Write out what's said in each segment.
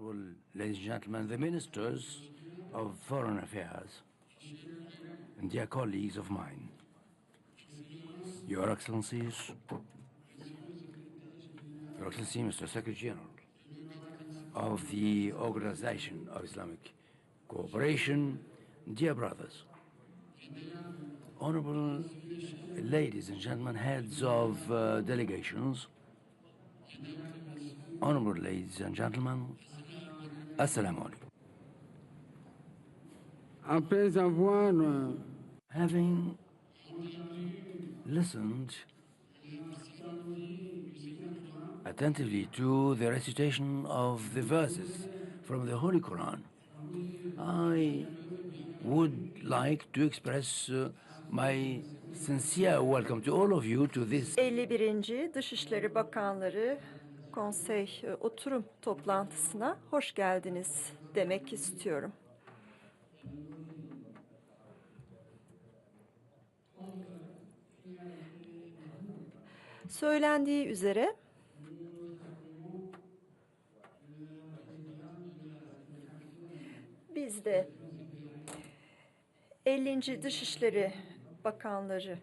Honorable ladies and gentlemen, the ministers of foreign affairs, and dear colleagues of mine, Your Excellencies, Your Excellency, Mr. Secretary General of the Organization of Islamic Cooperation, dear brothers, honorable ladies and gentlemen, heads of delegations, honorable ladies and gentlemen, Assalamu alaikum. Après avoir Having listened attentively to the recitation of the verses from the Holy Quran, I would like to express my sincere welcome to all of you to this 51. Dışişleri Bakanları Konsey Oturum Toplantısına hoş geldiniz demek istiyorum. Söylendiği üzere biz de 50. Dışişleri Bakanları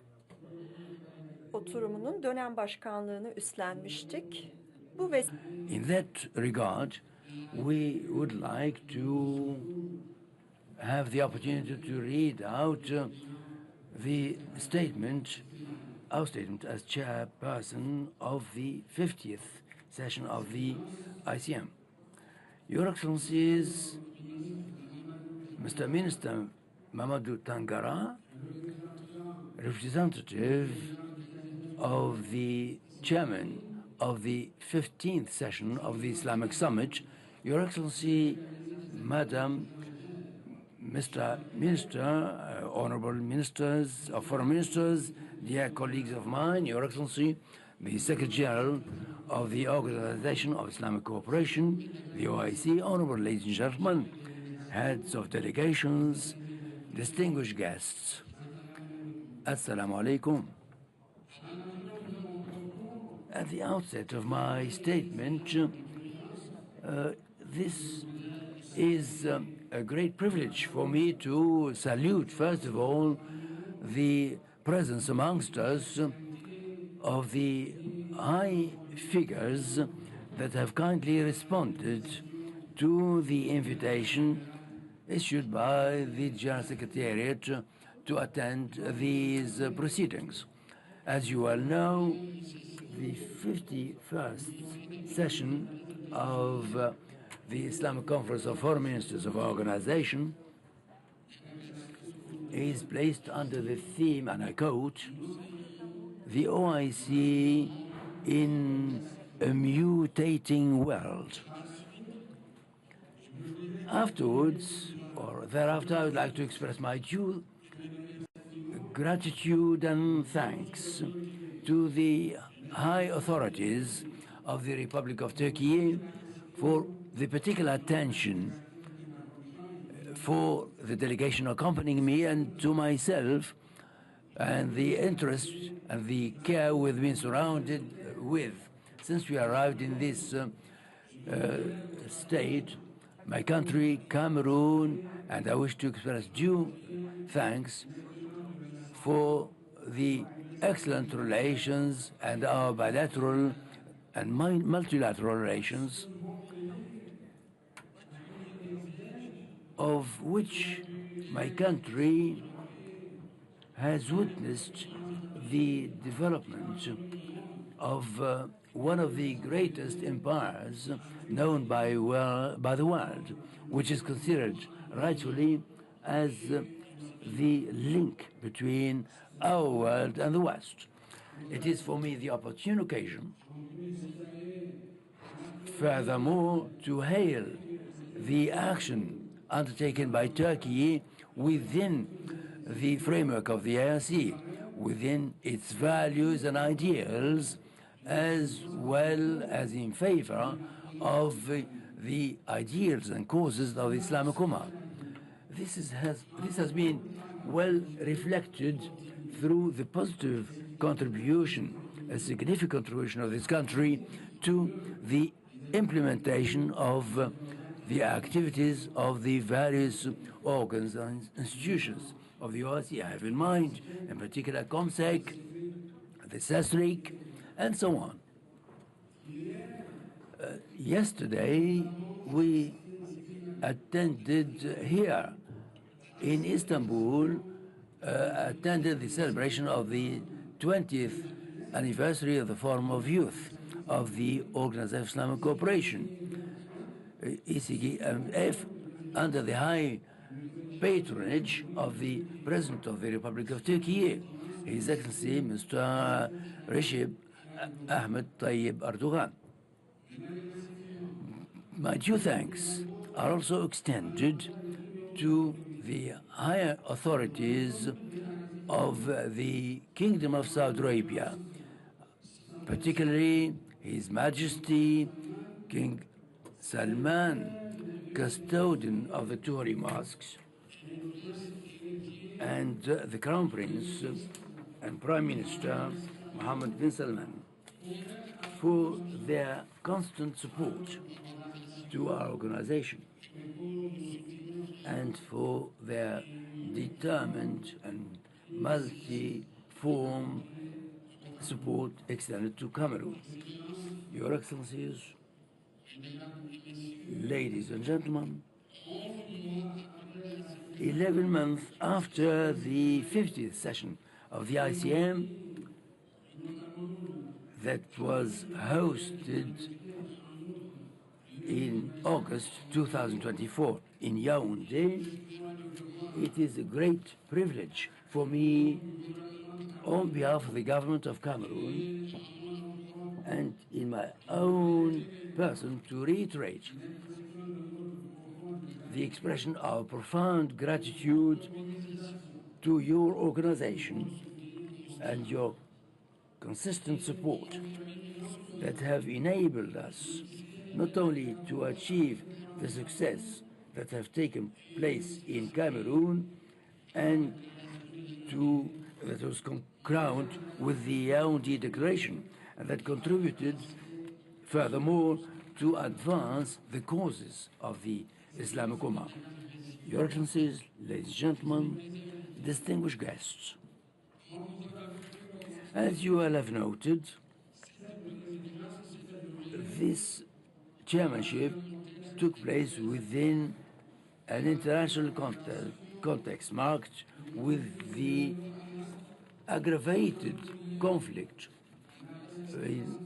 oturumunun dönem başkanlığını üstlenmiştik. In that regard, we would like to have the opportunity to read out the statement, our statement as chairperson of the 50th session of the ICM. Your Excellencies, Mr. Minister Mamadou Tangara, representative of the chairman of the 15th session of the Islamic Summit, Your Excellency, Madam, Mr. Minister, Honorable Ministers, Foreign Ministers, dear colleagues of mine, Your Excellency, the Secretary General of the Organization of Islamic Cooperation, the OIC, Honorable ladies and gentlemen, heads of delegations, distinguished guests, Assalamu alaikum. At the outset of my statement, this is a great privilege for me to salute, first of all, the presence amongst us of the high figures that have kindly responded to the invitation issued by the General Secretariat to attend these proceedings. As you all know, the 51st session of the Islamic Conference of Foreign Ministers of our organization is placed under the theme, and I quote, "The OIC in a mutating world." Afterwards, or thereafter, I would like to express my due gratitude and thanks to the high authorities of the Republic of Turkey for the particular attention for the delegation accompanying me and to myself, and the interest and the care we've been surrounded with since we arrived in this state, my country, Cameroon, and I wish to express due thanks for the excellent relations and our bilateral and multilateral relations, of which my country has witnessed the development of one of the greatest empires known by the world, which is considered rightfully as the link between our world and the West. It is for me the opportune occasion, furthermore, to hail the action undertaken by Turkey within the framework of the IRC, within its values and ideals, as well as in favor of the ideals and causes of Islamic Ummah. This has been well reflected through the positive contribution, a significant contribution of this country to the implementation of the activities of the various organs and institutions of the OIC. I have in mind, in particular, COMSEC, the CESRIC, and so on. Yesterday, we attended here in Istanbul, attended the celebration of the 20th anniversary of the Forum of Youth of the Organization of Islamic Cooperation, ECGMF, under the high patronage of the President of the Republic of Turkey, His Excellency Mr. Recep Ahmed Tayyip Erdogan. My due thanks are also extended to the higher authorities of the Kingdom of Saudi Arabia, particularly His Majesty King Salman, custodian of the two holy mosques, and the Crown Prince and Prime Minister Mohammed bin Salman for their constant support to our organization and for their determined and multi-form support extended to Cameroon. Your Excellencies, ladies and gentlemen, 11 months after the 50th session of the ICM that was hosted in August 2024 in Yaoundé, it is a great privilege for me, on behalf of the government of Cameroon and in my own person, to reiterate the expression of profound gratitude to your organization and your consistent support that have enabled us not only to achieve the success that have taken place in Cameroon and that was crowned with the Yaoundé Declaration, and that contributed furthermore to advance the causes of the Islamic Ummah. Your Excellencies, ladies and gentlemen, distinguished guests, as you all have noted, this chairmanship took place within an international context marked with the aggravated conflict in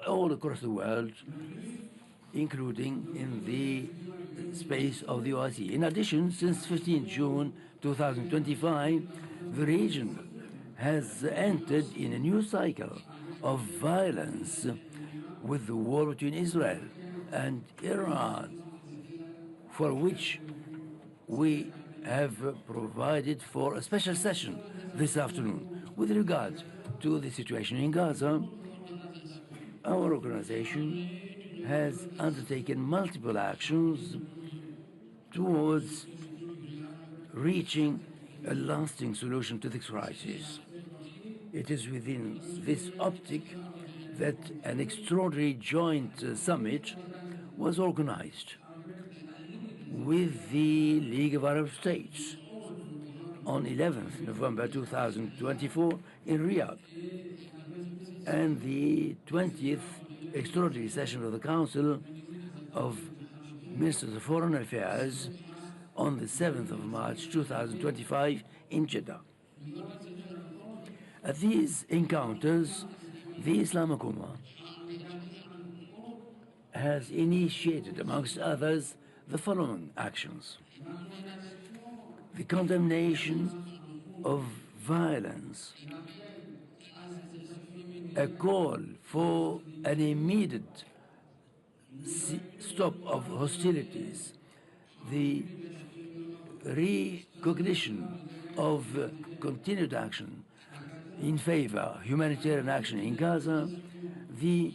all across the world, including in the space of the OIC. In addition, since 15 June 2025, the region has entered in a new cycle of violence with the war between Israel and Iran, for which we have provided for a special session this afternoon. With regard to the situation in Gaza, our organization has undertaken multiple actions towards reaching a lasting solution to this crisis. It is within this optic that an extraordinary joint summit was organized with the League of Arab States on 11th November 2024 in Riyadh, and the 20th extraordinary session of the Council of Ministers of Foreign Affairs on the 7th of March 2025 in Jeddah. At these encounters, the Islamic Ummah has initiated, amongst others, the following actions: the condemnation of violence, a call for an immediate stop of hostilities, the recognition of continued action in favor of humanitarian action in Gaza, the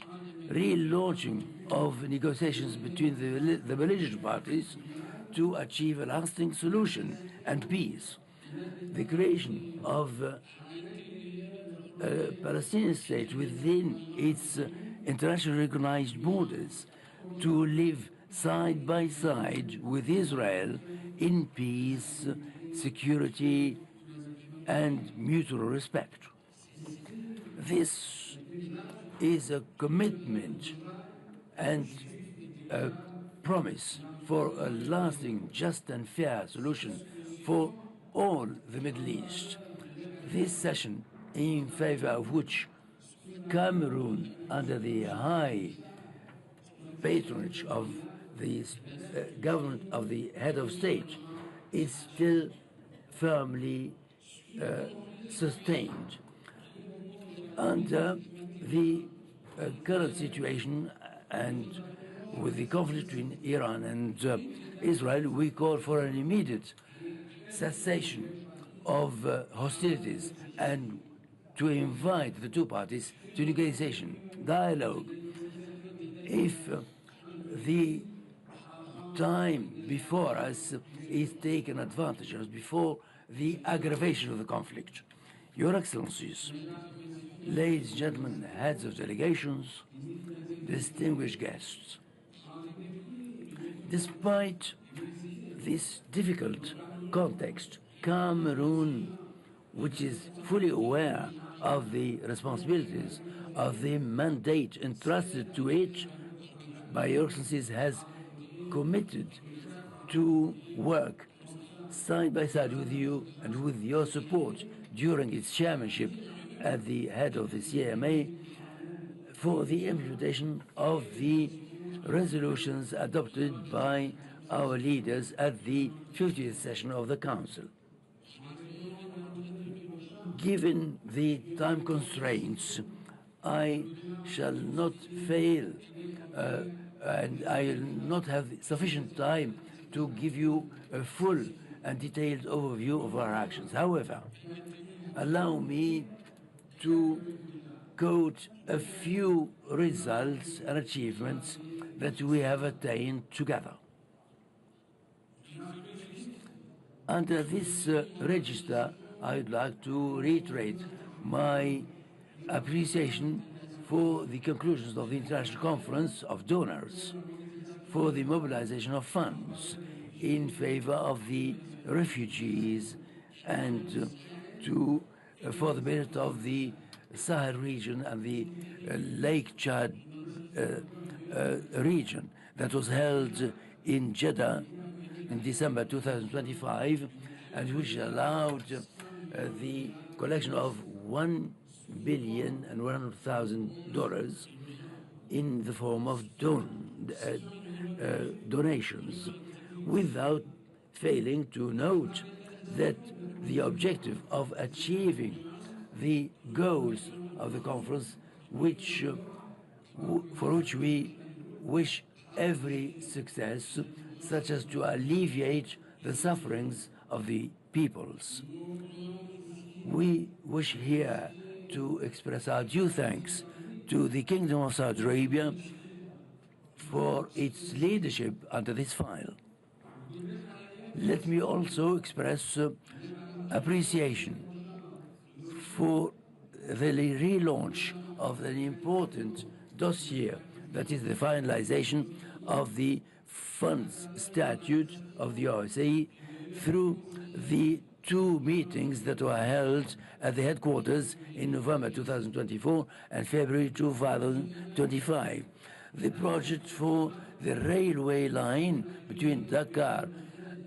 relaunching of negotiations between the belligerent parties to achieve a lasting solution and peace, the creation of a Palestinian state within its internationally recognized borders to live side by side with Israel in peace, security, and mutual respect. This is a commitment and a promise for a lasting, just and fair solution for all the Middle East. This session, in favor of which Cameroon, under the high patronage of the government of the head of state, is still firmly sustained. Under the current situation and with the conflict between Iran and Israel, we call for an immediate cessation of hostilities and to invite the two parties to negotiation, dialogue. If the time before us is taken advantage of, before the aggravation of the conflict. Your Excellencies, ladies and gentlemen, heads of delegations, distinguished guests, despite this difficult context, Cameroon, which is fully aware of the responsibilities of the mandate entrusted to it by Your Excellencies, has committed to work side by side with you and with your support during its chairmanship at the head of the CMA for the implementation of the resolutions adopted by our leaders at the 50th session of the Council. Given the time constraints, I shall not fail and I will not have sufficient time to give you a full and detailed overview of our actions. However, allow me to quote a few results and achievements that we have attained together. Under this register, I would like to reiterate my appreciation for the conclusions of the International Conference of Donors, for the mobilization of funds in favor of the refugees and for the benefit of the Sahel region and the Lake Chad region that was held in Jeddah in December 2025 and which allowed the collection of $1,100,000 in the form of donations, without failing to note that the objective of achieving the goals of the conference, for which we wish every success, such as to alleviate the sufferings of the peoples. We wish here to express our due thanks to the Kingdom of Saudi Arabia for its leadership under this file. Let me also express appreciation for the relaunch of an important dossier, that is the finalization of the funds statute of the OIC through the two meetings that were held at the headquarters in November 2024 and February 2025. The project for the railway line between Dakar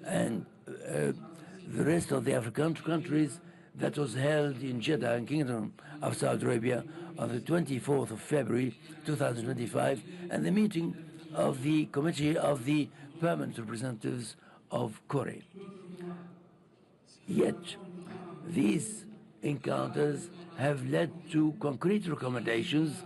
and the rest of the African countries that was held in Jeddah and Kingdom of Saudi Arabia on the 24th of February 2025, and the meeting of the Committee of the Permanent Representatives of Korea. Yet, these encounters have led to concrete recommendations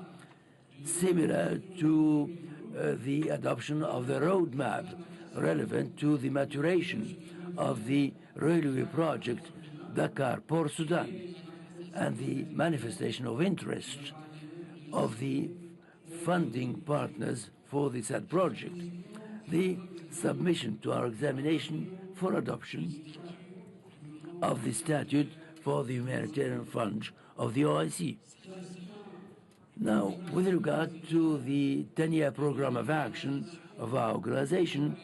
similar to the adoption of the roadmap relevant to the maturation of the railway project Dakar-Port Sudan and the manifestation of interest of the funding partners for the said project, the submission to our examination for adoption of the statute for the humanitarian fund of the OIC. Now, with regard to the 10-year program of action of our organization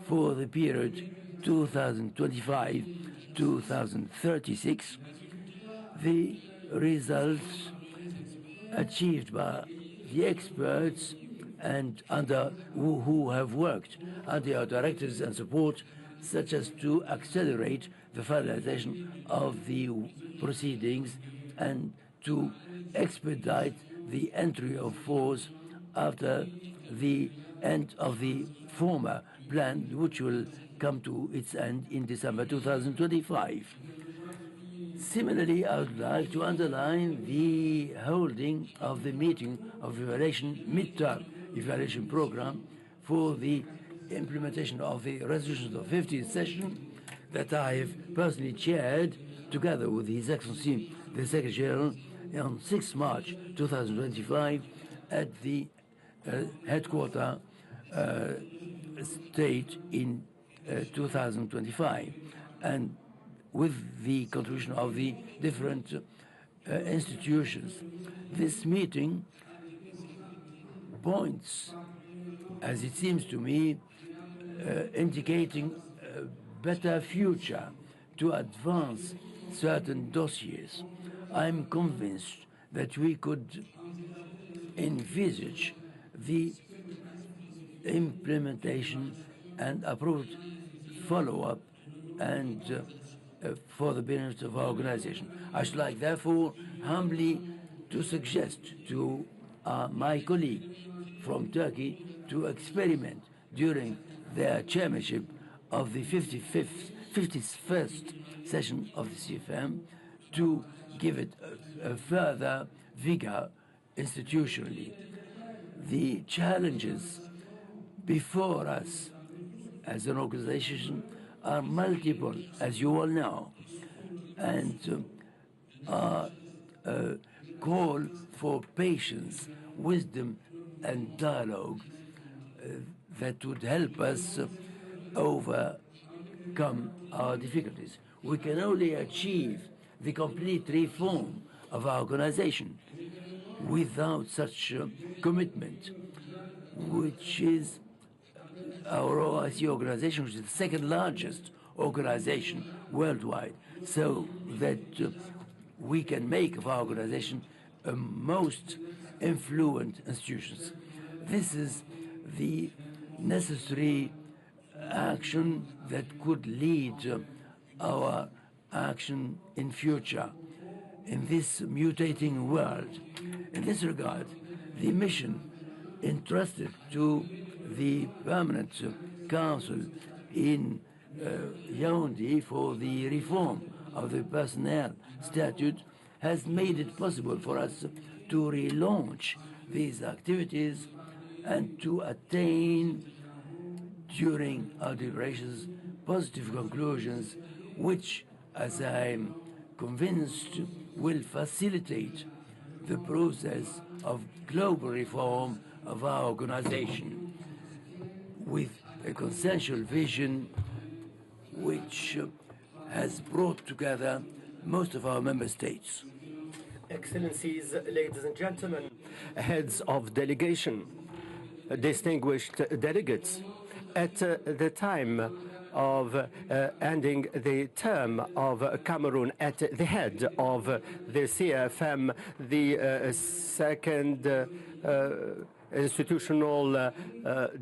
for the period 2025-2036, the results achieved by the experts and who have worked under our directives and support, such as to accelerate the finalization of the proceedings and to expedite the entry of force after the end of the former plan, which will come to its end in December 2025. Similarly, I would like to underline the holding of the meeting of mid-term evaluation program for the implementation of the resolutions of 50th session that I have personally chaired together with His Excellency the Secretary General on 6 March 2025 at the headquarter state in 2025, and with the contribution of the different institutions. This meeting points, as it seems to me, indicating a better future to advance certain dossiers. I'm convinced that we could envisage the implementation and approved follow-up and for the benefit of our organization. I should like, therefore, humbly to suggest to my colleague from Turkey to experiment during their chairmanship of the 51st session of the CFM to give it a further vigor institutionally. The challenges before us as an organization are multiple, as you all know, and are a call for patience, wisdom, and dialogue that would help us overcome our difficulties. We can only achieve the complete reform of our organization without such commitment, which is our OIC organization, which is the second largest organization worldwide, so that we can make of our organization a most influent institutions. This is the necessary action that could lead our action in future in this mutating world. In this regard, the mission entrusted to the Permanent Council in Yaoundé for the reform of the personnel statute has made it possible for us to relaunch these activities and to attain, during our deliberations, positive conclusions, which, as I'm convinced, will facilitate the process of global reform of our organization with a consensual vision which has brought together most of our member states. Excellencies, ladies and gentlemen, heads of delegation, distinguished delegates, at the time of ending the term of Cameroon at the head of the CFM, the second institutional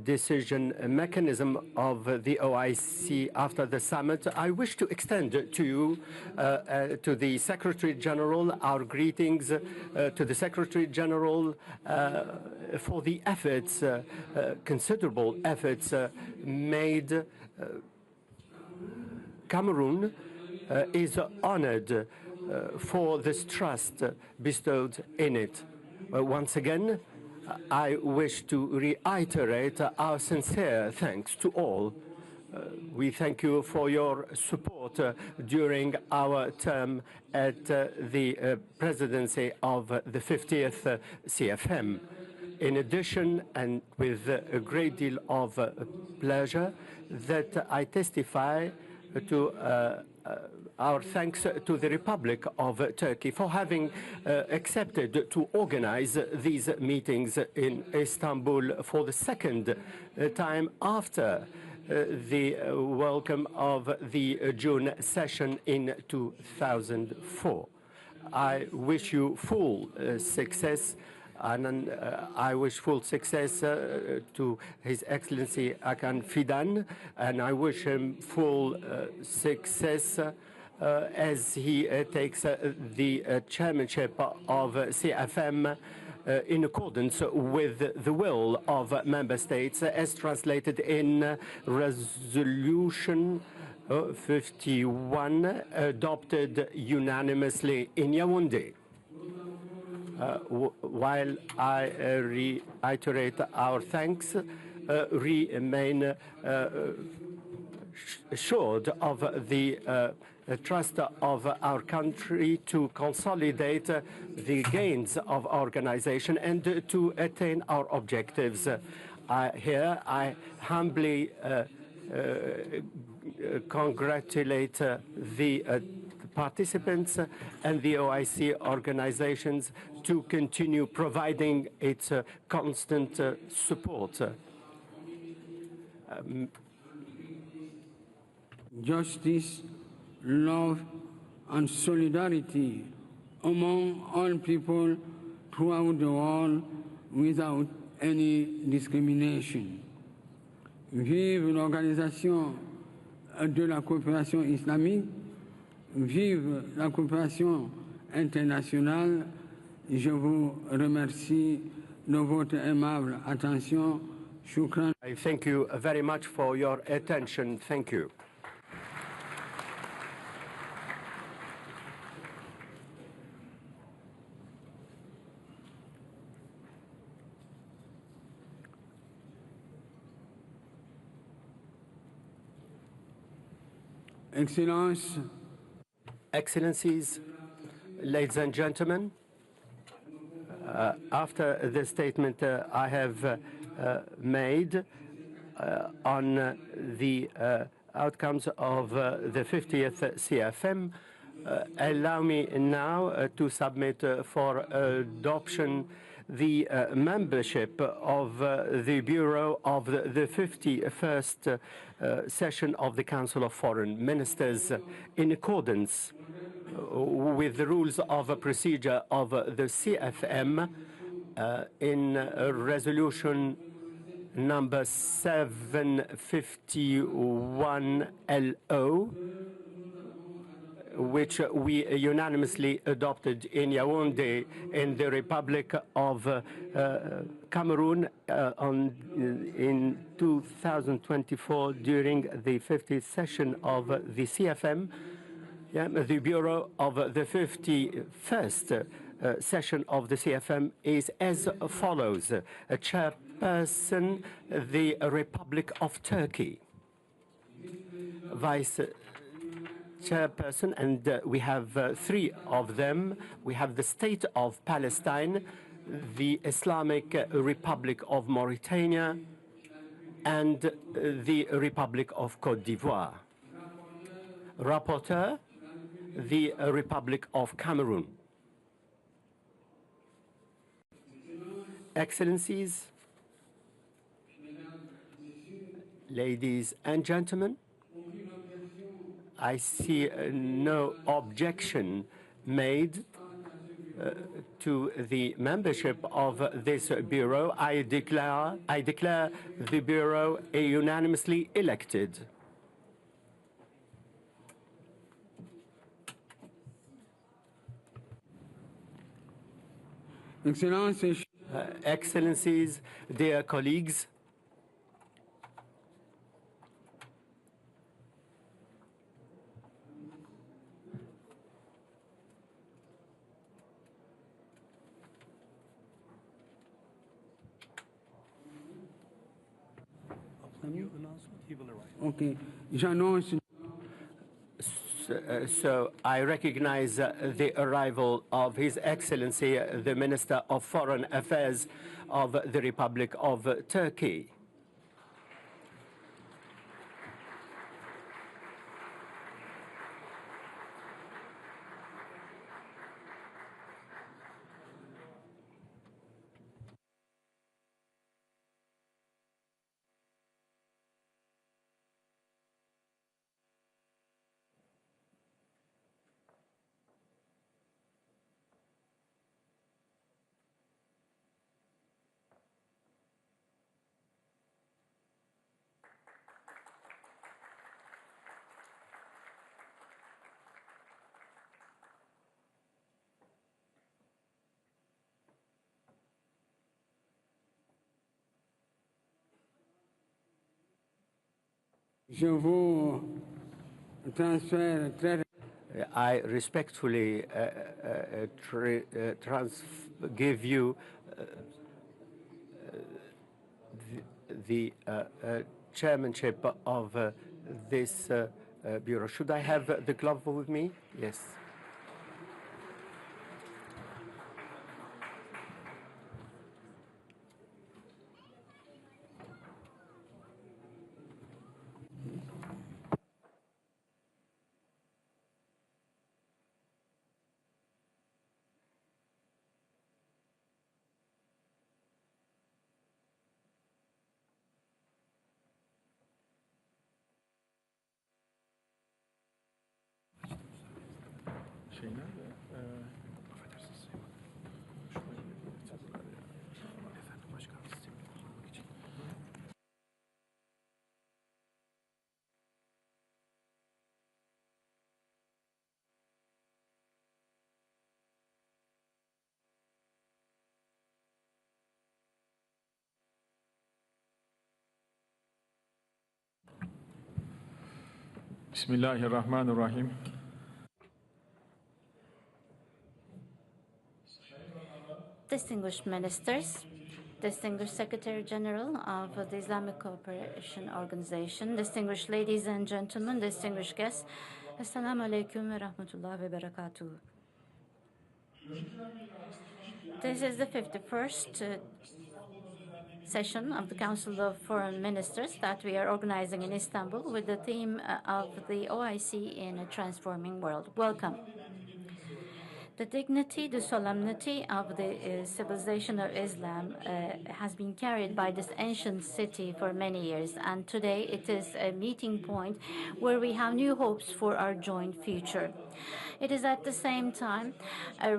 decision mechanism of the OIC after the summit, I wish to extend to you, to the Secretary General, our greetings to the Secretary General for the efforts, considerable efforts made. Cameroon is honored for this trust bestowed in it. Once again, I wish to reiterate our sincere thanks to all. We thank you for your support during our term at the presidency of the 50th CFM. In addition, and with a great deal of pleasure, that I testify to our thanks to the Republic of Turkey for having accepted to organize these meetings in Istanbul for the second time after the welcome of the June session in 2004. I wish you full success, and I wish full success to His Excellency Hakan Fidan, and I wish him full success as he takes the chairmanship of CFM in accordance with the will of member states as translated in resolution 51 adopted unanimously in Yaoundé. While I reiterate our thanks, remain assured of the trust of our country to consolidate the gains of organization and to attain our objectives. Here I humbly congratulate the participants and the OIC organizations to continue providing its constant support. Justice, love, and solidarity among all people throughout the world without any discrimination. Vive l'Organisation de la coopération islamique, vive la coopération internationale. Je vous remercie de votre aimable attention. Shukran. I thank you very much for your attention. Thank you. Excellencies, ladies and gentlemen, after the statement I have made on the outcomes of the 50th CFM, allow me now to submit for adoption the membership of the Bureau of the 51st session of the Council of Foreign Ministers in accordance with the rules of procedure of the CFM in resolution number 751 LO, which we unanimously adopted in Yaoundé in the Republic of Cameroon in 2024 during the 50th session of the CFM. The Bureau of the 51st session of the CFM is as follows. A chairperson, the Republic of Turkey. Vice chairperson, and we have three of them. We have the State of Palestine, the Islamic Republic of Mauritania, and the Republic of Côte d'Ivoire. Rapporteur, the Republic of Cameroon. Excellencies, ladies and gentlemen, I see no objection made to the membership of this Bureau. I declare the Bureau unanimously elected. Excellencies, dear colleagues, Okay, j'annonce. So I recognize the arrival of His Excellency, the Minister of Foreign Affairs of the Republic of Turkey. je vous transfère très I respectfully give you the chairmanship of this bureau. Should I have the glove with me? Yes. Bismillahirrahmanirrahim. Distinguished ministers, distinguished Secretary General of the Islamic Cooperation Organization, distinguished ladies and gentlemen, distinguished guests, Assalamu alaikum wa rahmatullahi wa barakatuh. This is the 51st session of the Council of Foreign Ministers that we are organizing in Istanbul with the theme of the OIC in a transforming world. Welcome. The dignity, the solemnity of the civilization of Islam has been carried by this ancient city for many years, and today it is a meeting point where we have new hopes for our joint future. It is at the same time a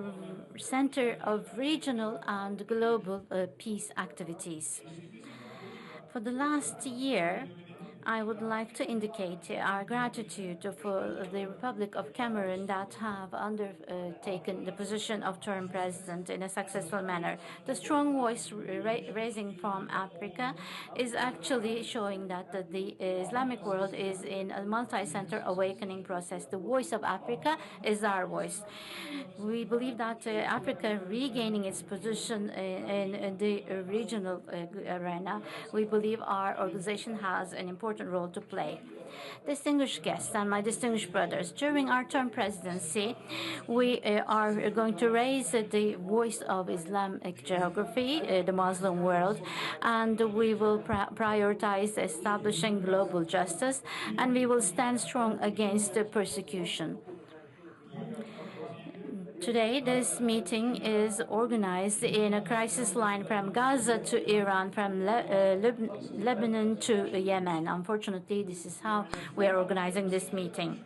center of regional and global peace activities. For the last year, I would like to indicate our gratitude for the Republic of Cameroon that have undertaken the position of term president in a successful manner. The strong voice raising from Africa is actually showing that the Islamic world is in a multi-center awakening process. The voice of Africa is our voice. We believe that Africa regaining its position in the regional arena, we believe our organization has an important role to play. Distinguished guests and my distinguished brothers, during our term presidency, we are going to raise the voice of Islamic geography, the Muslim world, and we will prioritize establishing global justice, and we will stand strong against persecution. Today, this meeting is organized in a crisis line from Gaza to Iran, from Lebanon to Yemen. Unfortunately, this is how we are organizing this meeting.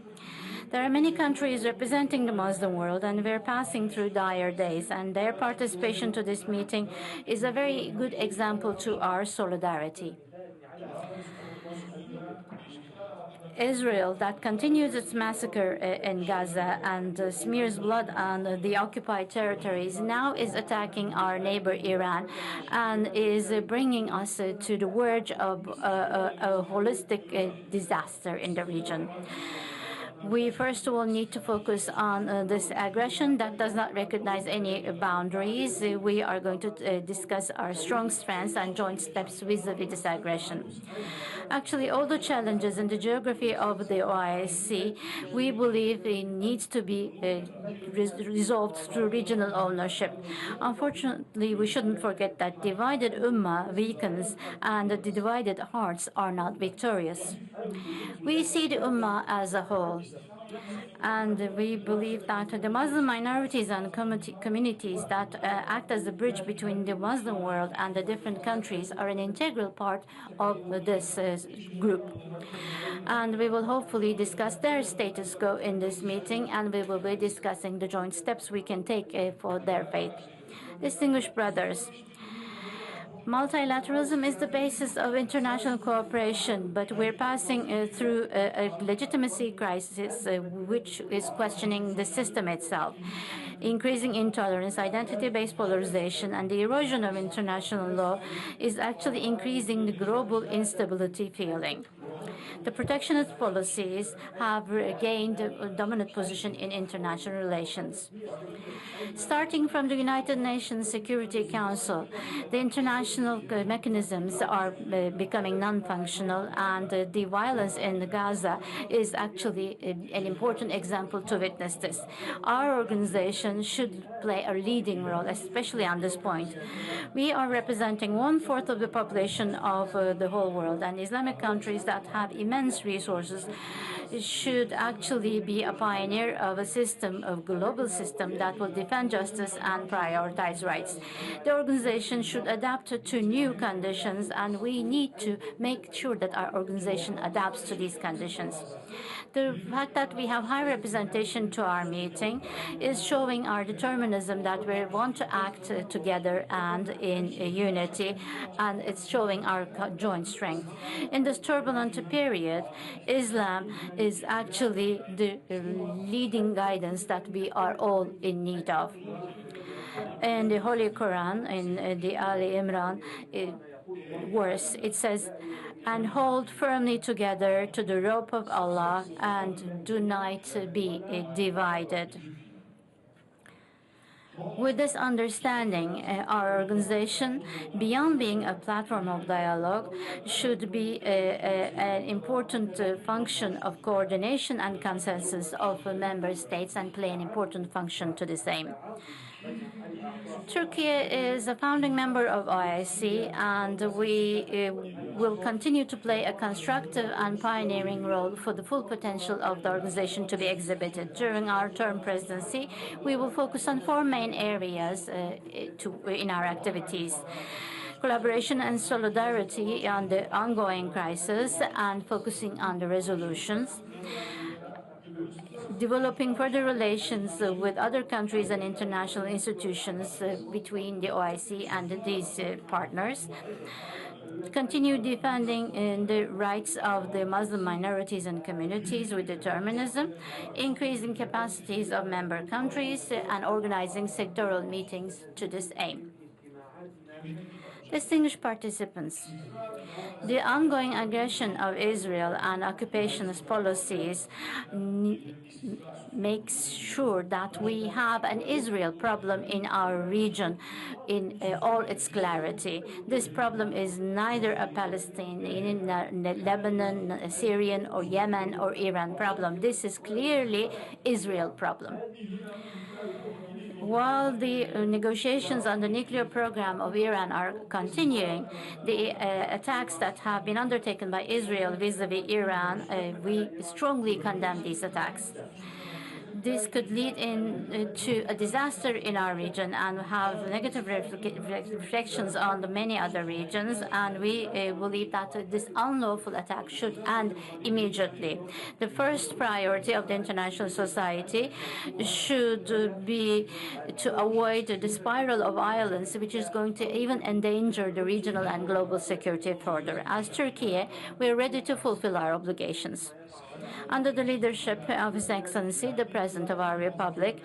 There are many countries representing the Muslim world, and we're passing through dire days, and their participation to this meeting is a very good example to our solidarity. Israel, that continues its massacre in Gaza and smears blood on the occupied territories, now is attacking our neighbor Iran and is bringing us to the verge of a holistic disaster in the region. We first of all need to focus on this aggression that does not recognize any boundaries. We are going to discuss our strong strengths and joint steps vis-a-vis this aggression. Actually, all the challenges in the geography of the OIC, we believe it needs to be resolved through regional ownership. Unfortunately, we shouldn't forget that divided ummah weakens and the divided hearts are not victorious. We see the ummah as a whole, and we believe that the Muslim minorities and communities that act as a bridge between the Muslim world and the different countries are an integral part of this group. And we will hopefully discuss their status quo in this meeting, and we will be discussing the joint steps we can take for their faith. Distinguished brothers, multilateralism is the basis of international cooperation, but we're passing through a legitimacy crisis which is questioning the system itself. increasing intolerance, identity-based polarization, and the erosion of international law is actually increasing the global instability feeling. The protectionist policies have gained a dominant position in international relations. Starting from the United Nations Security Council, the international mechanisms are becoming non-functional, and the violence in Gaza is actually an important example to witness this. Our organization should play a leading role, especially on this point. We are representing 1/4 of the population of the whole world, and Islamic countries that have immense resources should actually be a pioneer of a system, of global system that will defend justice and prioritize rights. The organization should adapt to new conditions, and we need to make sure that our organization adapts to these conditions. The fact that we have high representation to our meeting is showing our determinism that we want to act together and in unity, and it's showing our joint strength. In this turbulent period, Islam is actually the leading guidance that we are all in need of. In the Holy Quran, in the Ali Imran verse, it says, "And hold firmly together to the rope of Allah, and do not be divided." With this understanding, our organization, beyond being a platform of dialogue, should be an important function of coordination and consensus of member states and play an important function to the same. Turkey is a founding member of OIC, and we will continue to play a constructive and pioneering role for the full potential of the organization to be exhibited. During our term presidency, we will focus on 4 main areas in our activities: collaboration and solidarity on the ongoing crisis and focusing on the resolutions, developing further relations with other countries and international institutions between the OIC and these partners, continue defending the rights of the Muslim minorities and communities with determinism, increasing capacities of member countries, and organizing sectoral meetings to this aim. Distinguished participants, the ongoing aggression of Israel and occupationist policies makes sure that we have an Israel problem in our region in all its clarity. This problem is neither a Palestinian, Lebanon, Syrian, or Yemen, or Iran problem. This is clearly Israel problem. While the negotiations on the nuclear program of Iran are continuing, the attacks that have been undertaken by Israel vis-à-vis Iran, we strongly condemn these attacks. This could lead to a disaster in our region and have negative reflections on the many other regions, and we believe that this unlawful attack should end immediately. The first priority of the international society should be to avoid the spiral of violence, which is going to even endanger the regional and global security further. As Turkey, we are ready to fulfill our obligations. Under the leadership of His Excellency, the President of our Republic,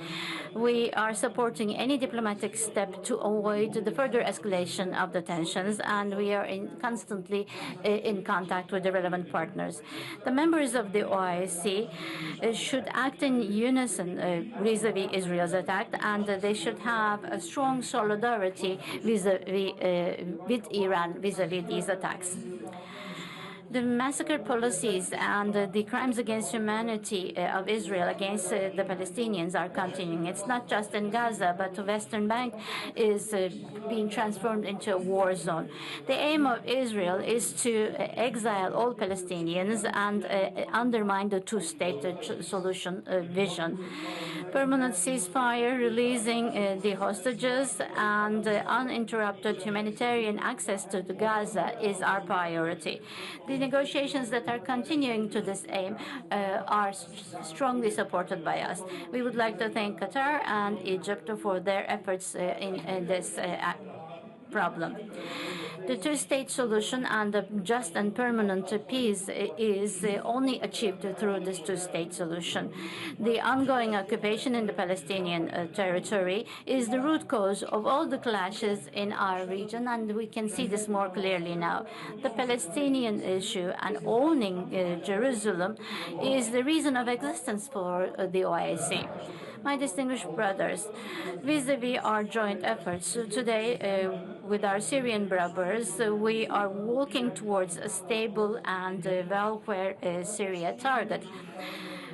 we are supporting any diplomatic step to avoid the further escalation of the tensions, and we are constantly in contact with the relevant partners. The members of the OIC should act in unison vis-à-vis Israel's attack, and they should have a strong solidarity with Iran vis-à-vis these attacks. The massacre policies and the crimes against humanity of Israel against the Palestinians are continuing. It's not just in Gaza, but the Western Bank is being transformed into a war zone. The aim of Israel is to exile all Palestinians and undermine the two-state solution vision. Permanent ceasefire, releasing the hostages, and uninterrupted humanitarian access to the Gaza is our priority. The negotiations that are continuing to this aim are strongly supported by us. We would like to thank Qatar and Egypt for their efforts in this problem. The two-state solution and the just and permanent peace is only achieved through this two-state solution. The ongoing occupation in the Palestinian territory is the root cause of all the clashes in our region, and we can see this more clearly now. The Palestinian issue and owning Jerusalem is the reason of existence for the OIC. My distinguished brothers, vis-à-vis our joint efforts today with our Syrian brothers, we are walking towards a stable and welfare Syria target.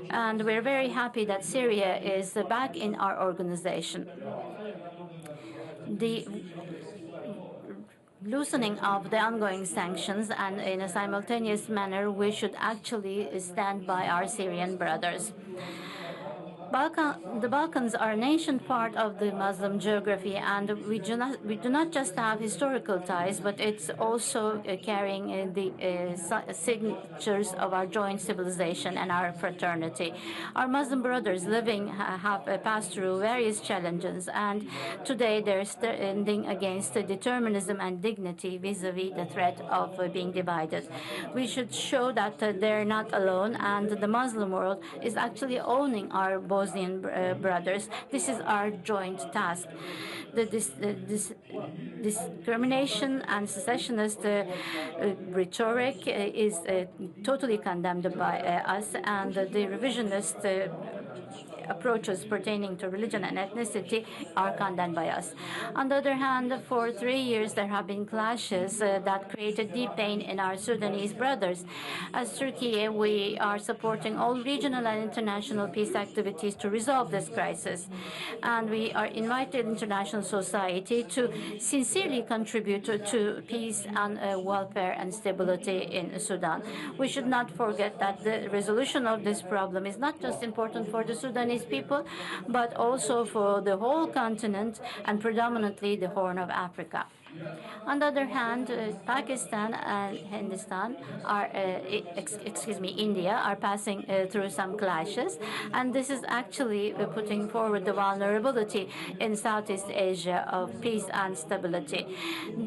And we're very happy that Syria is back in our organization. The loosening of the ongoing sanctions, and in a simultaneous manner, we should actually stand by our Syrian brothers. The Balkans are an ancient part of the Muslim geography, and we do not just have historical ties, but it's also carrying the signatures of our joint civilization and our fraternity. Our Muslim brothers living have passed through various challenges, and today they're standing against determinism and dignity vis-à-vis the threat of being divided. We should show that they're not alone, and the Muslim world is actually owning our Bosnian brothers. This is our joint task. The discrimination and secessionist rhetoric is totally condemned by us, and the revisionist approaches pertaining to religion and ethnicity are condemned by us. On the other hand, for 3 years there have been clashes that created deep pain in our Sudanese brothers. As Turkey, we are supporting all regional and international peace activities to resolve this crisis. And we are invited international society to sincerely contribute to peace and welfare and stability in Sudan. We should not forget that the resolution of this problem is not just important for the Sudanese people, but also for the whole continent and predominantly the Horn of Africa. On the other hand, Pakistan and Hindustan are, India are passing through some clashes, and this is actually putting forward the vulnerability in Southeast Asia of peace and stability.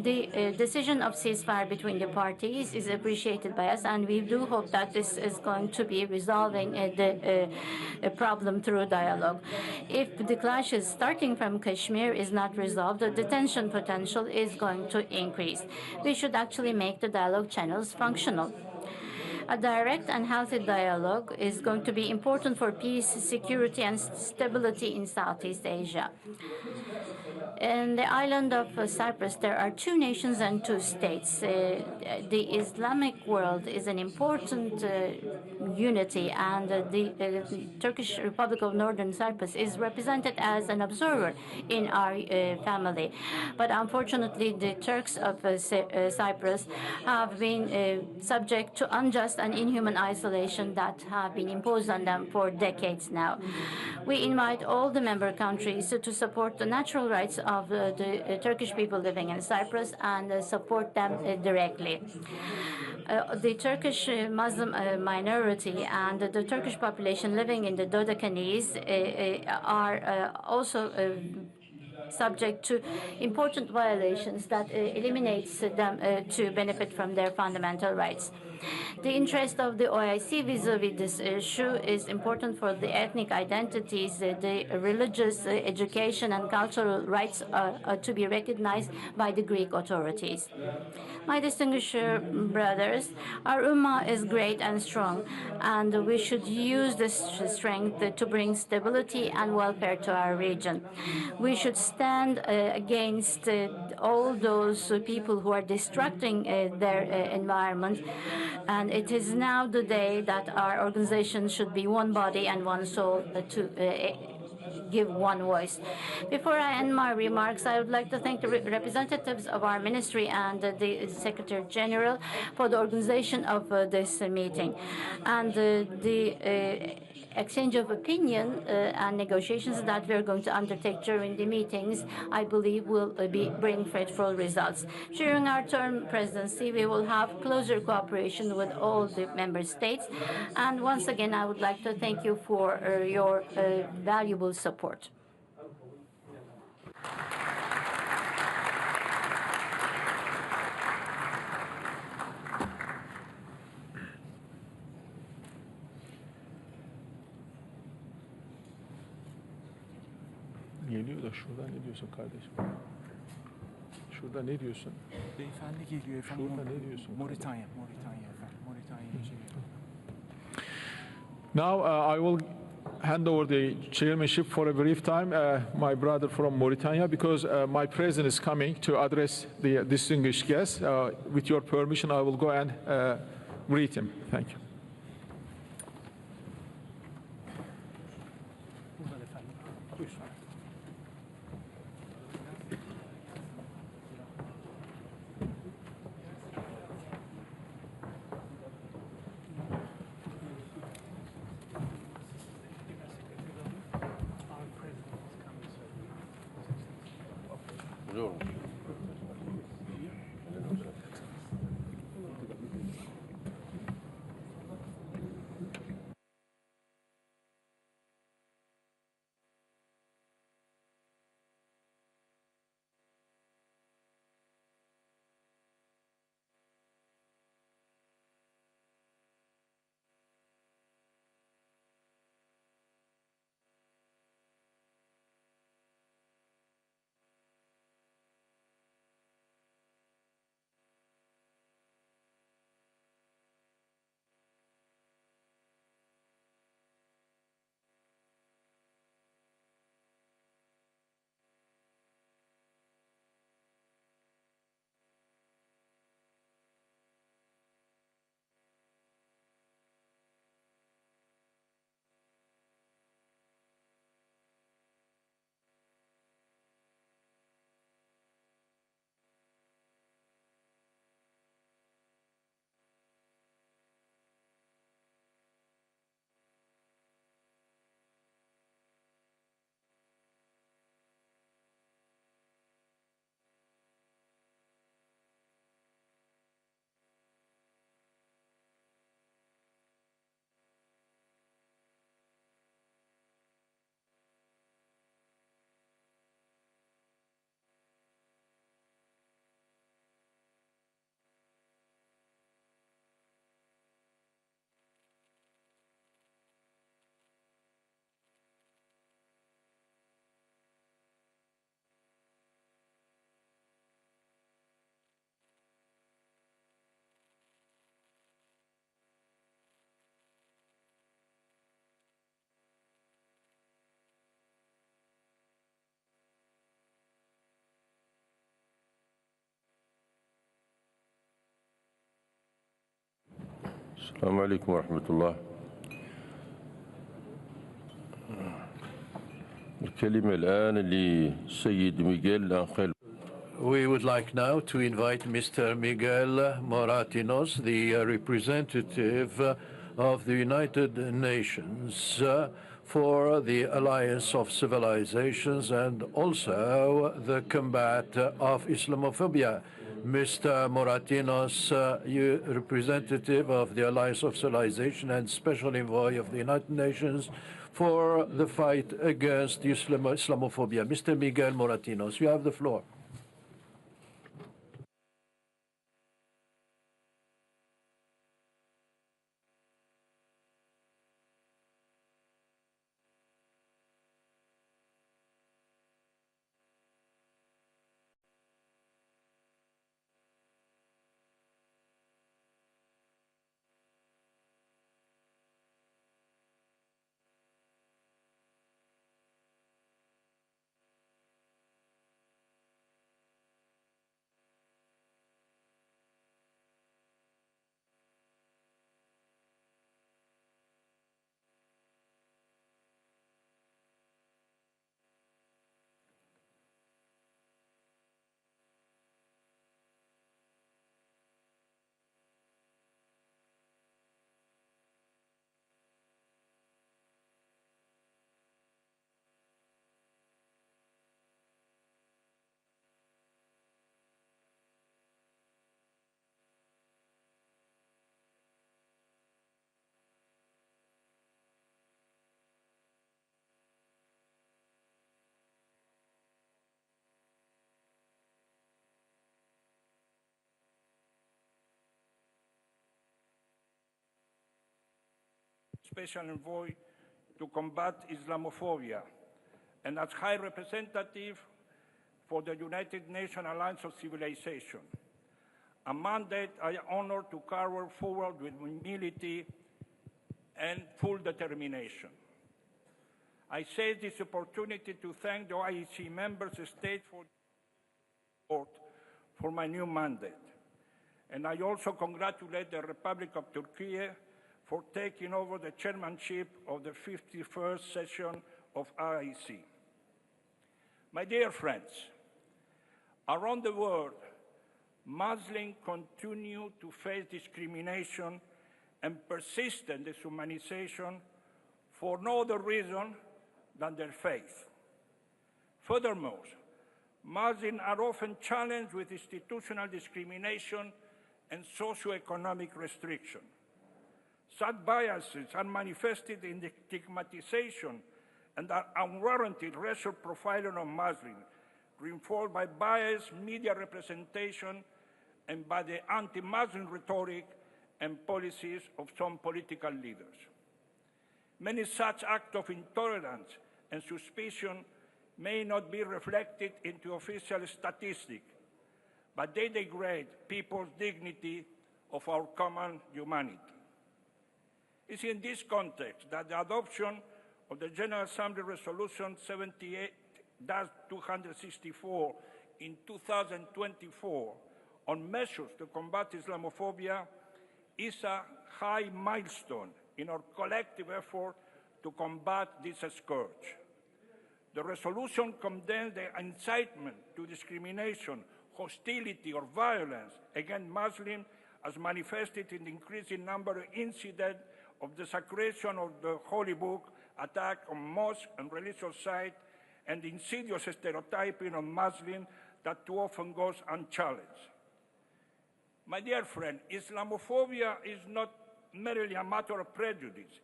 The decision of ceasefire between the parties is appreciated by us, and we do hope that this is going to be resolving the problem through dialogue. If the clashes starting from Kashmir is not resolved, the tension potential is going to increase. We should actually make the dialogue channels functional. A direct and healthy dialogue is going to be important for peace, security, and stability in Southeast Asia. In the island of Cyprus, there are 2 nations and 2 states. The Islamic world is an important unity, and the Turkish Republic of Northern Cyprus is represented as an observer in our family. But unfortunately, the Turks of Cyprus have been subject to unjust and inhuman isolation that have been imposed on them for decades now. We invite all the member countries to support the natural rights of the Turkish people living in Cyprus and support them directly. The Turkish Muslim minority and the Turkish population living in the Dodecanese are also subject to important violations that eliminates them to benefit from their fundamental rights. The interest of the OIC vis-à-vis this issue is important for the ethnic identities, the religious education and cultural rights are to be recognized by the Greek authorities. My distinguished brothers, our Ummah is great and strong, and we should use this strength to bring stability and welfare to our region. We should stand against all those people who are destructing their environment, and it is now the day that our organization should be one body and one soul to give one voice. Before I end my remarks, I would like to thank the representatives of our ministry and the Secretary General for the organization of this meeting. And the exchange of opinion and negotiations that we are going to undertake during the meetings, I believe, will bring fruitful results. During our term presidency, we will have closer cooperation with all the member states. And once again, I would like to thank you for your valuable support. geliyor da şurada ne diyorsun kardeşim? Şurada ne diyorsun? Beyefendi geliyor efendim. Şurada ne diyorsun? Moritanya efendim. Moritanya şey. Now I will hand over the chairmanship for a brief time, my brother from Mauritania, because my president is coming to address the distinguished guests. With your permission, I will go and greet him. Thank you. Buradan efendim. Buyurun. السلام عليكم ورحمة الله. الكلمة الآن للسيد ميغيل أنخيل. We would like now to invite Mr. Miguel Moratinos, the representative of the United Nations for the Alliance of Civilizations and also the combat of Islamophobia. Mr. Moratinos, you representative of the Alliance of Civilization and Special Envoy of the United Nations for the fight against Islamophobia. Mr. Miguel Moratinos, you have the floor. Special Envoy to combat Islamophobia. and as High Representative for the United Nations Alliance of Civilization, a mandate I am honored to carry forward with humility and full determination. I seize this opportunity to thank the OIC member states for support for my new mandate. And I also congratulate the Republic of Turkey for taking over the chairmanship of the 51st session of OIC. My dear friends, around the world, Muslims continue to face discrimination and persistent dehumanization for no other reason than their faith. Furthermore, Muslims are often challenged with institutional discrimination and socioeconomic restriction. Such biases are manifested in the stigmatization and the unwarranted racial profiling of Muslims, reinforced by biased media representation and by the anti-Muslim rhetoric and policies of some political leaders. Many such acts of intolerance and suspicion may not be reflected into official statistics, but they degrade people's dignity of our common humanity. It's in this context that the adoption of the General Assembly Resolution 78-264 in 2024 on measures to combat Islamophobia is a high milestone in our collective effort to combat this scourge. The resolution condemns the incitement to discrimination, hostility, or violence against Muslims as manifested in the increasing number of incidents of desecration of the Holy Book, attack on mosques and religious sites, and insidious stereotyping of Muslims that too often goes unchallenged. My dear friend, Islamophobia is not merely a matter of prejudice.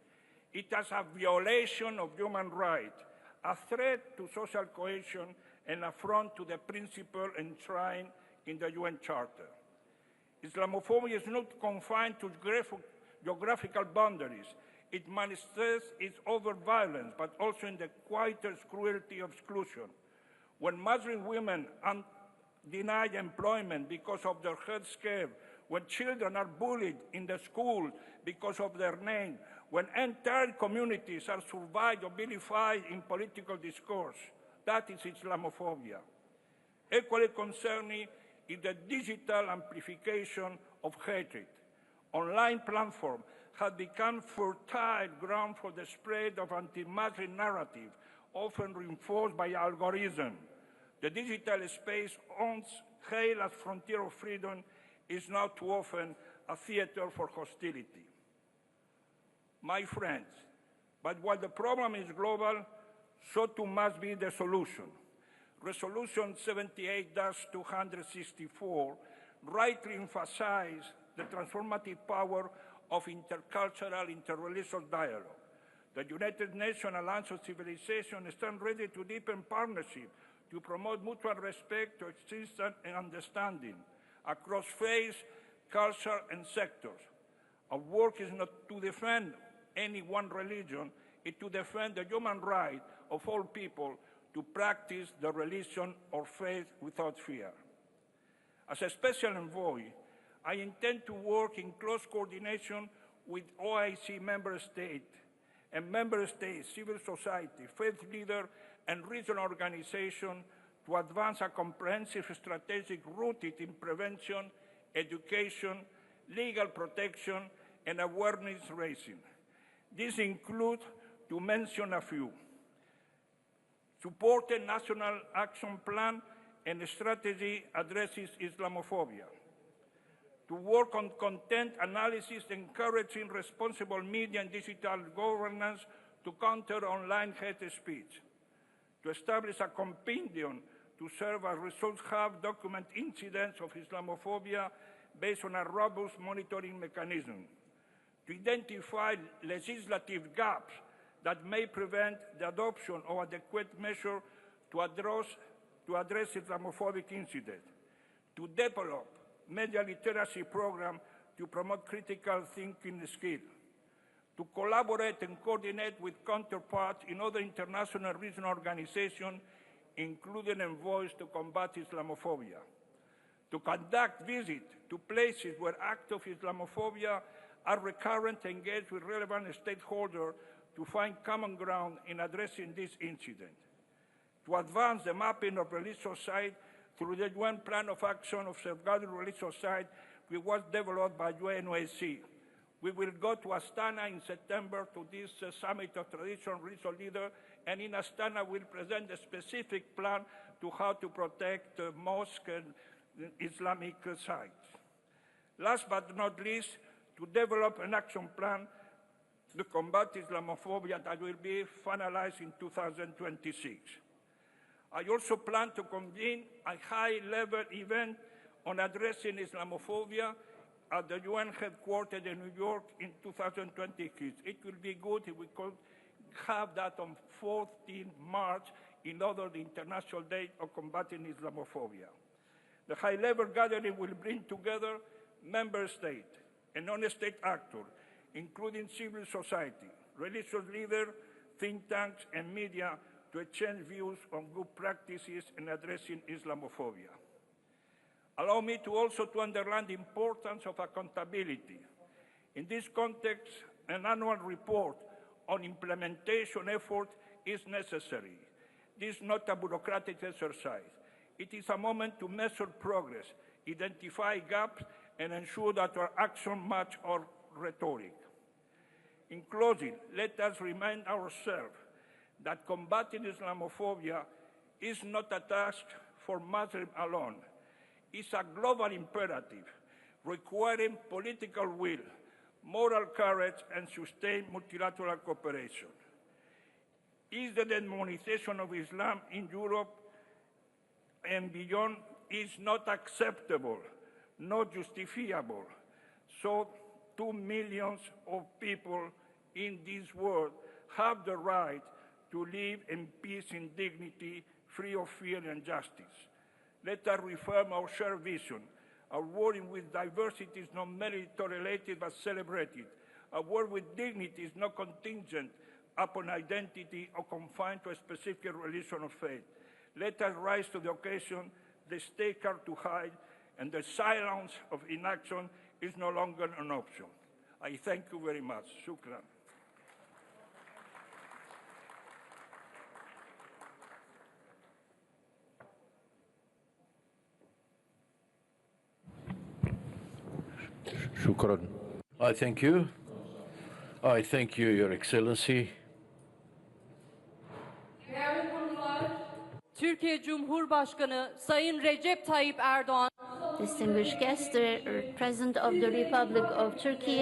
It is a violation of human rights, a threat to social cohesion, and affront to the principle enshrined in the UN Charter. Islamophobia is not confined to geographical boundaries. It manifests its overt violence, but also in the quietest cruelty of exclusion. When Muslim women are denied employment because of their health scare, when children are bullied in the school because of their name, when entire communities are survived or vilified in political discourse, that is Islamophobia. Equally concerning is the digital amplification of hatred. Online platforms have become fertile ground for the spread of anti-Muslim narrative, often reinforced by algorithms. The digital space, once hailed as frontier of freedom, is now too often a theater for hostility. My friends, but while the problem is global, so too must be the solution. Resolution 78-264 rightly emphasizes the transformative power of intercultural, interreligious dialogue. The United Nations Alliance of Civilization stands ready to deepen partnership, to promote mutual respect, coexistence, and understanding across faiths, culture, and sectors. Our work is not to defend any one religion, it's to defend the human right of all people to practice the religion or faith without fear. As a special envoy, I intend to work in close coordination with OIC member states and member states, civil society, faith leaders, and regional organizations to advance a comprehensive strategic rooted in prevention, education, legal protection, and awareness raising. This includes, to mention a few, support a national action plan and a strategy addresses Islamophobia, to work on content analysis, encouraging responsible media and digital governance to counter online hate speech, to establish a compendium to serve as resource hub, document incidents of Islamophobia based on a robust monitoring mechanism, to identify legislative gaps that may prevent the adoption of adequate measures to address Islamophobic incidents, to develop media literacy programs to promote critical thinking skills, to collaborate and coordinate with counterparts in other international regional organizations, including envoys to combat Islamophobia, to conduct visits to places where acts of Islamophobia are recurrent, engage with relevant stakeholders to find common ground in addressing this incident, to advance the mapping of religious sites through the UN Plan of Action of Safeguarding Religious Sites, which was developed by UN OIC. We will go to Astana in September to this summit of traditional religious leaders, and in Astana we'll present a specific plan to how to protect mosques and Islamic sites. Last but not least, to develop an action plan to combat Islamophobia that will be finalized in 2026. I also plan to convene a high-level event on addressing Islamophobia at the UN headquarters in New York in 2026. It will be good if we could have that on 14 March in honor of the International Day of Combating Islamophobia. The high-level gathering will bring together member states and non-state actors, including civil society, religious leaders, think tanks, and media, to exchange views on good practices in addressing Islamophobia. Allow me to also underline the importance of accountability. In this context, an annual report on implementation efforts is necessary. This is not a bureaucratic exercise. It is a moment to measure progress, identify gaps, and ensure that our actions match our rhetoric. In closing, let us remind ourselves that combating Islamophobia is not a task for Muslims alone. It's a global imperative requiring political will, moral courage, and sustained multilateral cooperation. Is the demonization of Islam in Europe and beyond is not acceptable, not justifiable. So 2 million of people in this world have the right to live in peace and dignity, free of fear and injustice. Let us reaffirm our shared vision. Our world with diversity is not merely tolerated but celebrated. A world with dignity is not contingent upon identity or confined to a specific religion or faith. Let us rise to the occasion. The stakes are too high, and the silence of inaction is no longer an option. I thank you very much. Shukran. Shukran. I thank you. I thank you, Your Excellency. Değerli konular, Türkiye Cumhurbaşkanı Sayın Recep Tayyip Erdoğan. Distinguished guests, the President of the Republic of Turkey,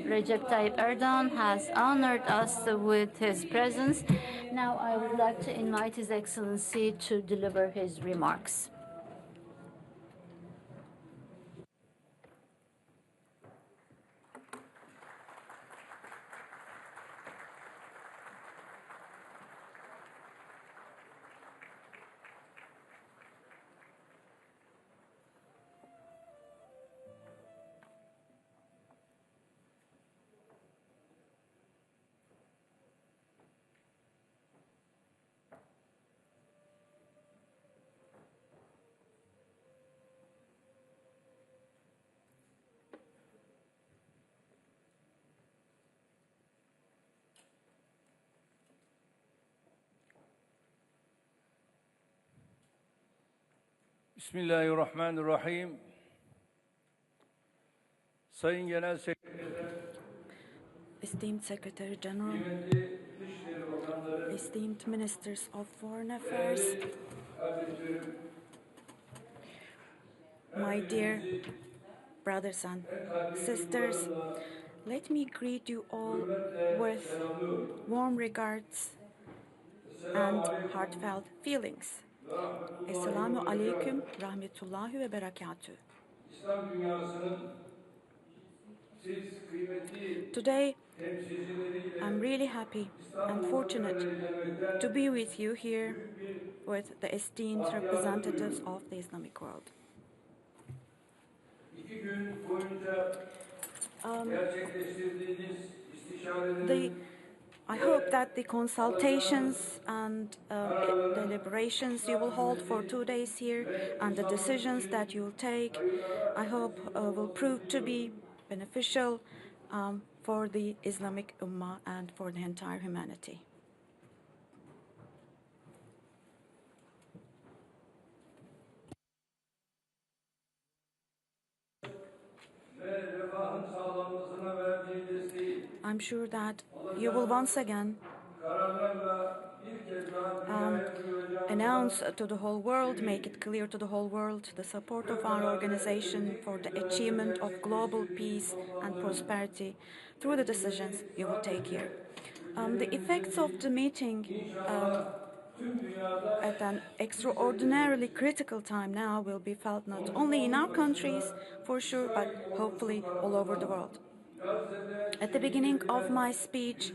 Recep Tayyip Erdogan, has honored us with his presence. Now I would like to invite His Excellency to deliver his remarks. Bismillahirrahmanirrahim. Sayın Genel Sekreter, Esteemed Secretary General, esteemed Ministers of Foreign Affairs, my dear brothers and sisters, let me greet you all with warm regards and heartfelt feelings. Esselamu Aleyküm, Rahmetullahi ve Berekatüh. Today, I'm really happy and fortunate to be with you here with the esteemed representatives of the Islamic world. I hope that the consultations and deliberations you will hold for 2 days here and the decisions that you will take, I hope will prove to be beneficial for the Islamic Ummah and for the entire humanity. I'm sure that you will once again announce to the whole world, make it clear to the whole world, the support of our organization for the achievement of global peace and prosperity through the decisions you will take here. The effects of the meeting at an extraordinarily critical time now will be felt not only in our countries, for sure, but hopefully all over the world. At the beginning of my speech,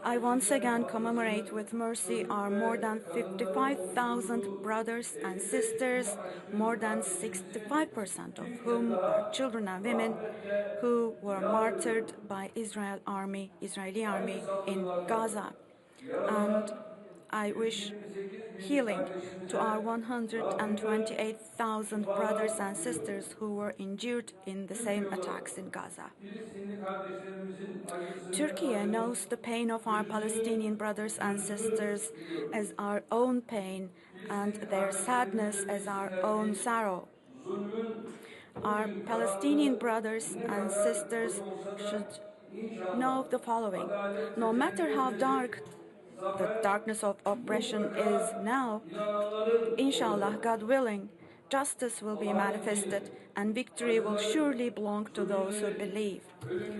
I once again commemorate with mercy our more than 55,000 brothers and sisters, more than 65% of whom are children and women, who were martyred by Israeli army in Gaza. And I wish healing to our 128,000 brothers and sisters who were injured in the same attacks in Gaza. Turkey knows the pain of our Palestinian brothers and sisters as our own pain and their sadness as our own sorrow. Our Palestinian brothers and sisters should know the following: no matter how dark the darkness of oppression is now, inshallah, God willing, justice will be manifested and victory will surely belong to those who believe.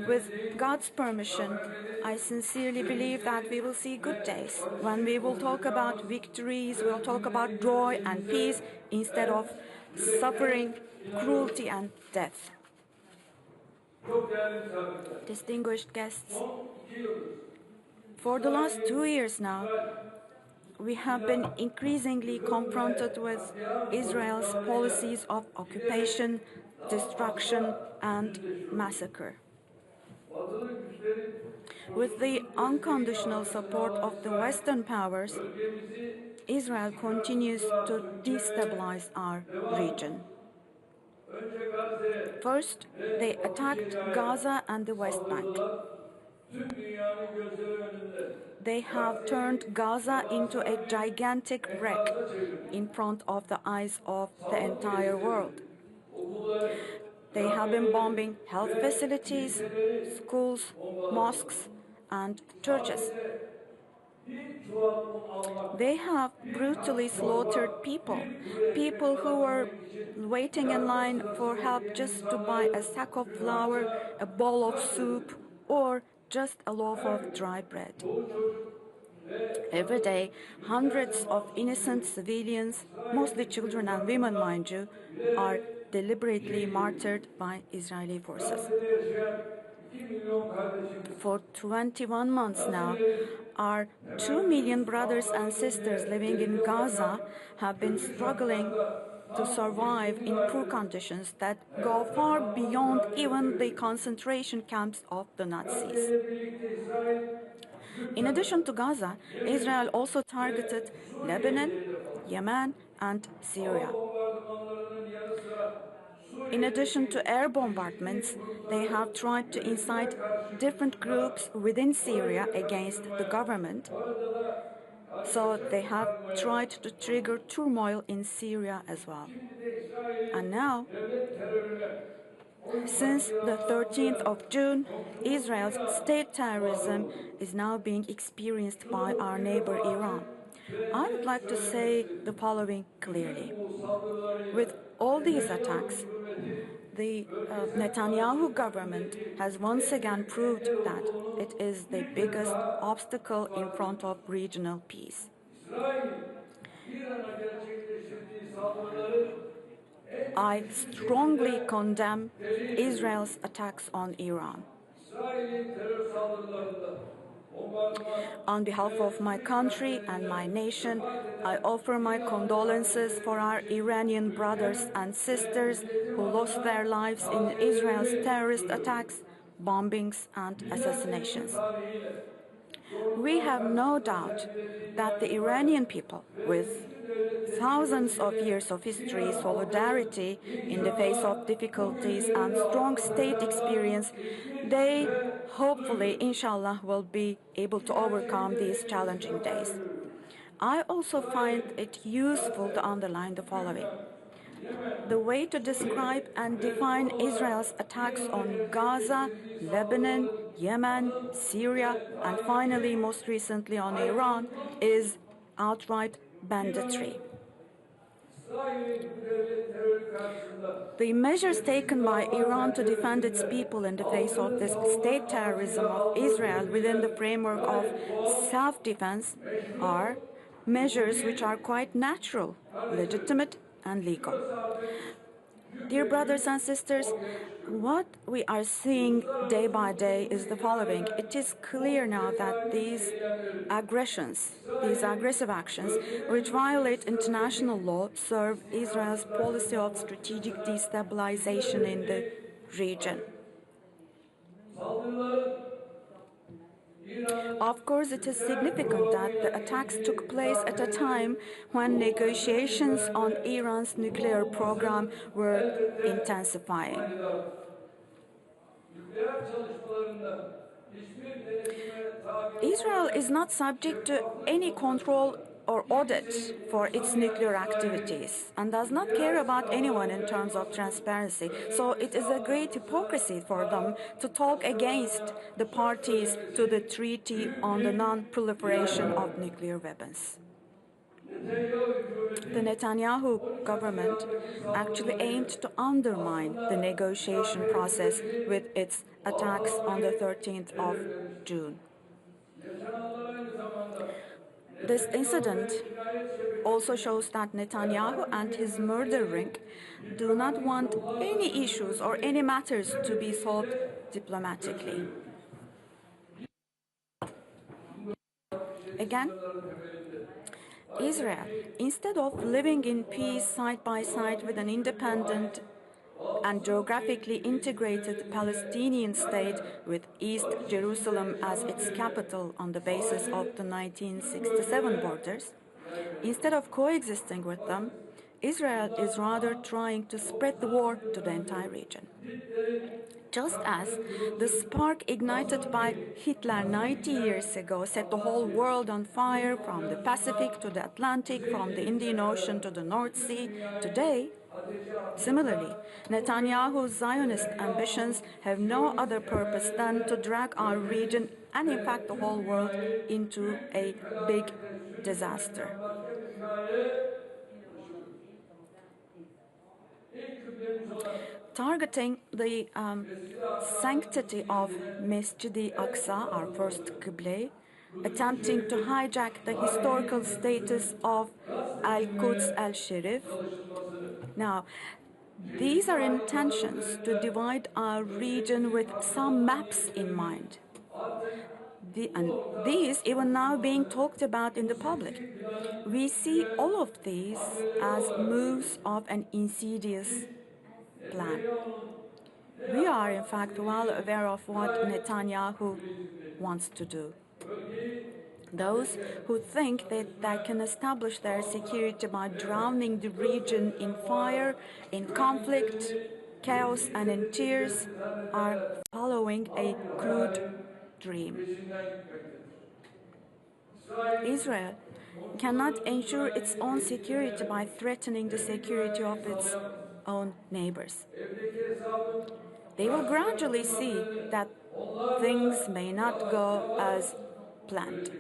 With God's permission, I sincerely believe that we will see good days. When we will talk about victories, we'll talk about joy and peace instead of suffering, cruelty and death. Distinguished guests, for the last 2 years now, we have been increasingly confronted with Israel's policies of occupation, destruction, and massacre. With the unconditional support of the Western powers, Israel continues to destabilize our region. First, they attacked Gaza and the West Bank. They have turned Gaza into a gigantic wreck in front of the eyes of the entire world. They have been bombing health facilities, schools, mosques, and churches. They have brutally slaughtered people who were waiting in line for help just to buy a sack of flour, a bowl of soup, or just a loaf of dry bread. Every day, hundreds of innocent civilians, mostly children and women, mind you, are deliberately martyred by Israeli forces. For 21 months now, our 2 million brothers and sisters living in Gaza have been struggling to survive in poor conditions that go far beyond even the concentration camps of the Nazis. In addition to Gaza, Israel also targeted Lebanon, Yemen, and Syria. In addition to air bombardments, they have tried to incite different groups within Syria against the government. So they have tried to trigger turmoil in Syria as well. And now, since the 13th of June, Israel's state terrorism is now being experienced by our neighbor Iran. I would like to say the following clearly. With all these attacks, the Netanyahu government has once again proved that it is the biggest obstacle in front of regional peace. I strongly condemn Israel's attacks on Iran. On behalf of my country and my nation, I offer my condolences for our Iranian brothers and sisters who lost their lives in Israel's terrorist attacks bombings and assassinations. We have no doubt that the Iranian people, with thousands of years of history, solidarity in the face of difficulties, and strong state experience, they hopefully, inshallah, will be able to overcome these challenging days. I also find it useful to underline the following. The way to describe and define Israel's attacks on Gaza, Lebanon, Yemen, Syria, and finally, most recently on Iran, is outright banditry. The measures taken by Iran to defend its people in the face of this state terrorism of Israel within the framework of self-defense are measures which are quite natural, legitimate, and legal. Dear brothers and sisters, what we are seeing day by day is the following. It is clear now that these aggressions, these aggressive actions, which violate international law, serve Israel's policy of strategic destabilization in the region. Of course, it is significant that the attacks took place at a time when negotiations on Iran's nuclear program were intensifying. Israel is not subject to any control or audit for its nuclear activities and does not care about anyone in terms of transparency. So it is a great hypocrisy for them to talk against the parties to the Treaty on the Non-Proliferation of Nuclear Weapons. The Netanyahu government actually aimed to undermine the negotiation process with its attacks on the 13th of June. This incident also shows that Netanyahu and his murder ring do not want any issues or any matters to be solved diplomatically. Again, Israel, instead of living in peace side by side with an independent and geographically integrated Palestinian state with East Jerusalem as its capital on the basis of the 1967 borders, instead of coexisting with them, Israel is rather trying to spread the war to the entire region. Just as the spark ignited by Hitler 90 years ago set the whole world on fire from the Pacific to the Atlantic, from the Indian Ocean to the North Sea, today, similarly, Netanyahu's Zionist ambitions have no other purpose than to drag our region and in fact the whole world into a big disaster. Targeting the sanctity of Masjid-i-Aqsa, our first Qibla, attempting to hijack the historical status of Al-Quds al-Sharif. Now, these are intentions to divide our region with some maps in mind. And these even now being talked about in the public. We see all of these as moves of an insidious plan. We are, in fact, well aware of what Netanyahu wants to do. Those who think that they can establish their security by drowning the region in fire, in conflict, chaos, and in tears are following a crude dream. Israel cannot ensure its own security by threatening the security of its own neighbors. They will gradually see that things may not go as planned.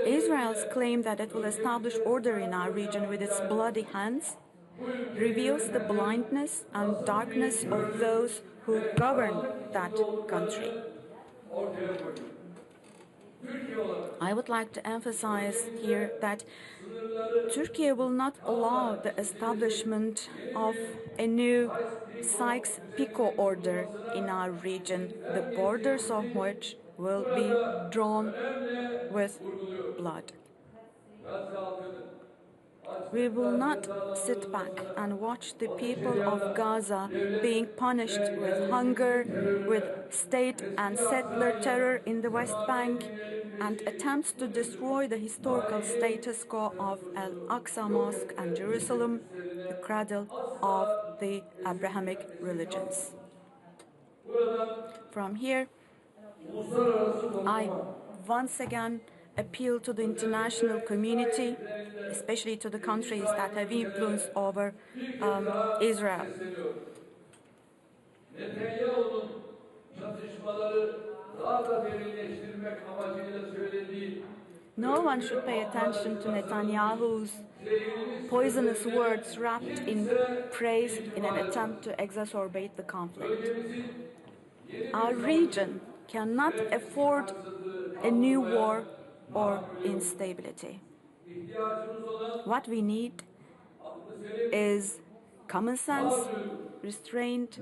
Israel's claim that it will establish order in our region with its bloody hands reveals the blindness and darkness of those who govern that country. I would like to emphasize here that Turkey will not allow the establishment of a new Sykes-Picot order in our region, the borders of which will be drawn with blood. We will not sit back and watch the people of Gaza being punished with hunger, with state and settler terror in the West Bank, and attempts to destroy the historical status quo of Al-Aqsa Mosque and Jerusalem, the cradle of the Abrahamic religions. From here, I once again appeal to the international community, especially to the countries that have influence over Israel. No one should pay attention to Netanyahu's poisonous words wrapped in praise in an attempt to exacerbate the conflict. Our region cannot afford a new war or instability. What we need is common sense, restraint,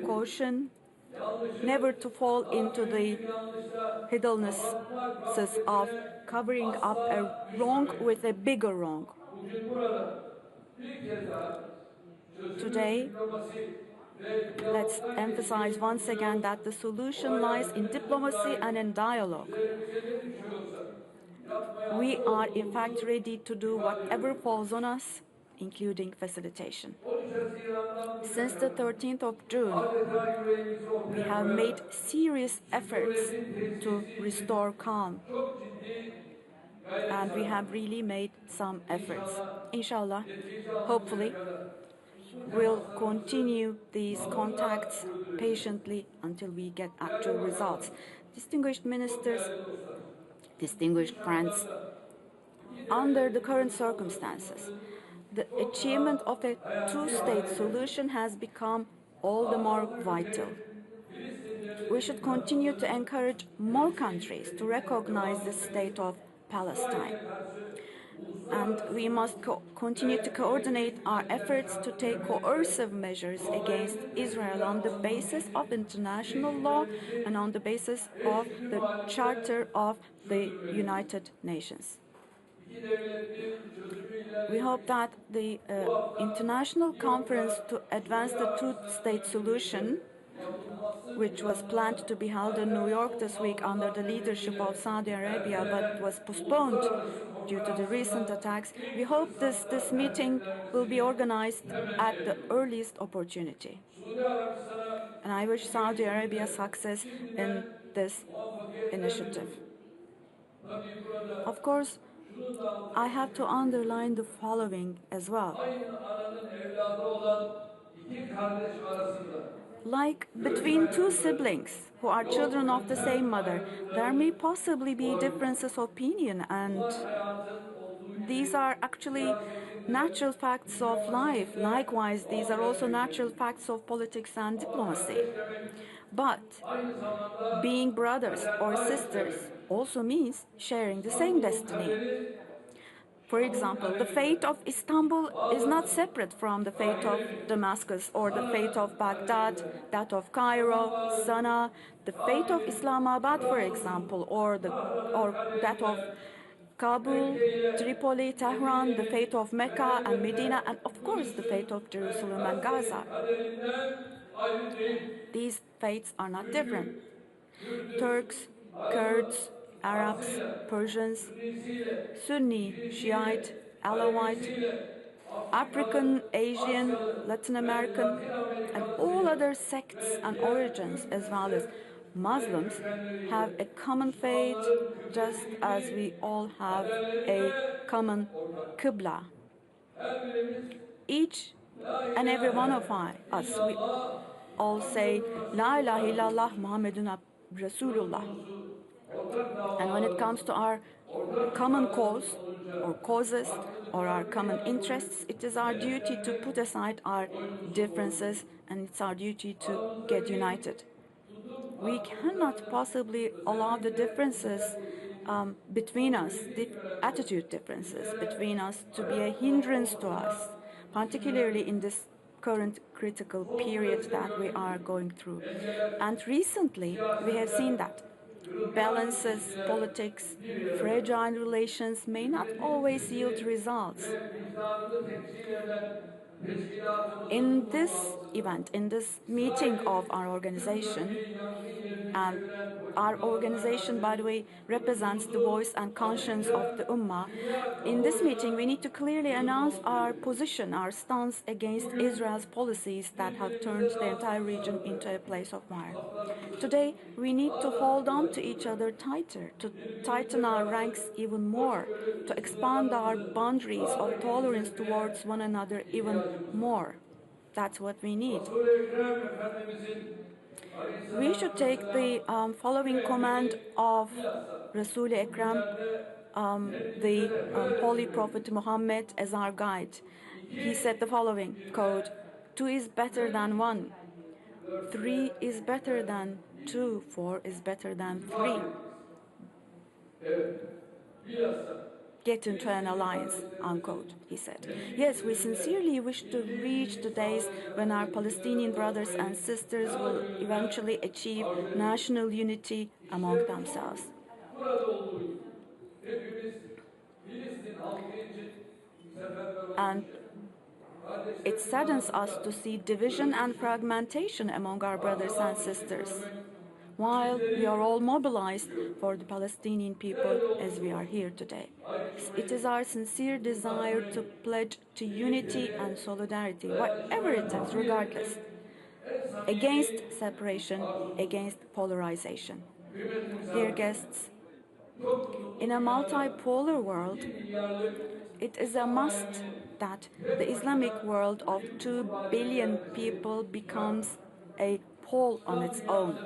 caution, never to fall into the hiddlenesses of covering up a wrong with a bigger wrong. Today, let's emphasize once again that the solution lies in diplomacy and in dialogue. We are, in fact, ready to do whatever falls on us, including facilitation. Since the 13th of June, we have made serious efforts to restore calm. And we have really made some efforts. Inshallah, hopefully, we'll continue these contacts patiently until we get actual results. Distinguished ministers, distinguished friends, under the current circumstances, the achievement of a two-state solution has become all the more vital. We should continue to encourage more countries to recognize the state of Palestine. And we must continue to coordinate our efforts to take coercive measures against Israel on the basis of international law and on the basis of the Charter of the United Nations. We hope that the international conference to advance the two-state solution, which was planned to be held in New York this week under the leadership of Saudi Arabia, but was postponed due to the recent attacks. We hope this meeting will be organized at the earliest opportunity. And I wish Saudi Arabia success in this initiative. Of course, I have to underline the following as well. Like between two siblings who are children of the same mother, there may possibly be differences of opinion, and these are actually natural facts of life. Likewise, these are also natural facts of politics and diplomacy. But being brothers or sisters also means sharing the same destiny. For example, the fate of Istanbul is not separate from the fate of Damascus or the fate of Baghdad, that of Cairo, Sana'a, the fate of Islamabad, for example, or that of Kabul, Tripoli, Tehran, the fate of Mecca and Medina, and of course the fate of Jerusalem and Gaza. These fates are not different. Turks, Kurds, Arabs, Persians, Sunni, Shiite, Alawite, African, Asian, Latin American, and all other sects and origins, as well as Muslims, have a common faith, just as we all have a common Qibla. Each and every one of us, we all say, La ilaha illallah Muhammadun Rasulullah. And when it comes to our common cause or causes or our common interests, it is our duty to put aside our differences, and it's our duty to get united. We cannot possibly allow the differences between us, the attitude differences between us, to be a hindrance to us, particularly in this current critical period that we are going through. And recently, we have seen that balances politics, fragile relations may not always yield results. In this event, in this meeting of our organization, our organization, by the way, represents the voice and conscience of the Ummah. In this meeting, we need to clearly announce our position, our stance against Israel's policies that have turned the entire region into a place of fire. Today, we need to hold on to each other tighter, to tighten our ranks even more, to expand our boundaries of tolerance towards one another even more. That's what we need. We should take the following command of Rasul Ekrem, the Holy Prophet Muhammad, as our guide. He said the following, quote, 2 is better than 1, 3 is better than 2, 4 is better than 3. Get into an alliance, unquote, he said. Yes, we sincerely wish to reach the days when our Palestinian brothers and sisters will eventually achieve national unity among themselves. And it saddens us to see division and fragmentation among our brothers and sisters, while we are all mobilized for the Palestinian people as we are here today. It is our sincere desire to pledge to unity and solidarity, whatever it is, regardless, against separation, against polarization. Dear guests, in a multipolar world, it is a must that the Islamic world of 2 billion people becomes a pole on its own.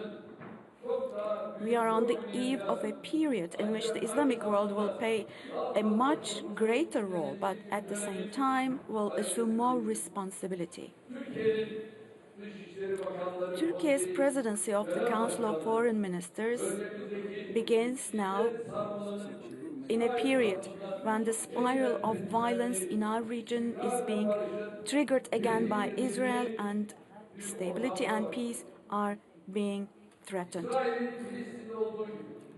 We are on the eve of a period in which the Islamic world will play a much greater role, but at the same time will assume more responsibility. Turkey's presidency of the Council of Foreign Ministers begins now in a period when the spiral of violence in our region is being triggered again by Israel, and stability and peace are being threatened.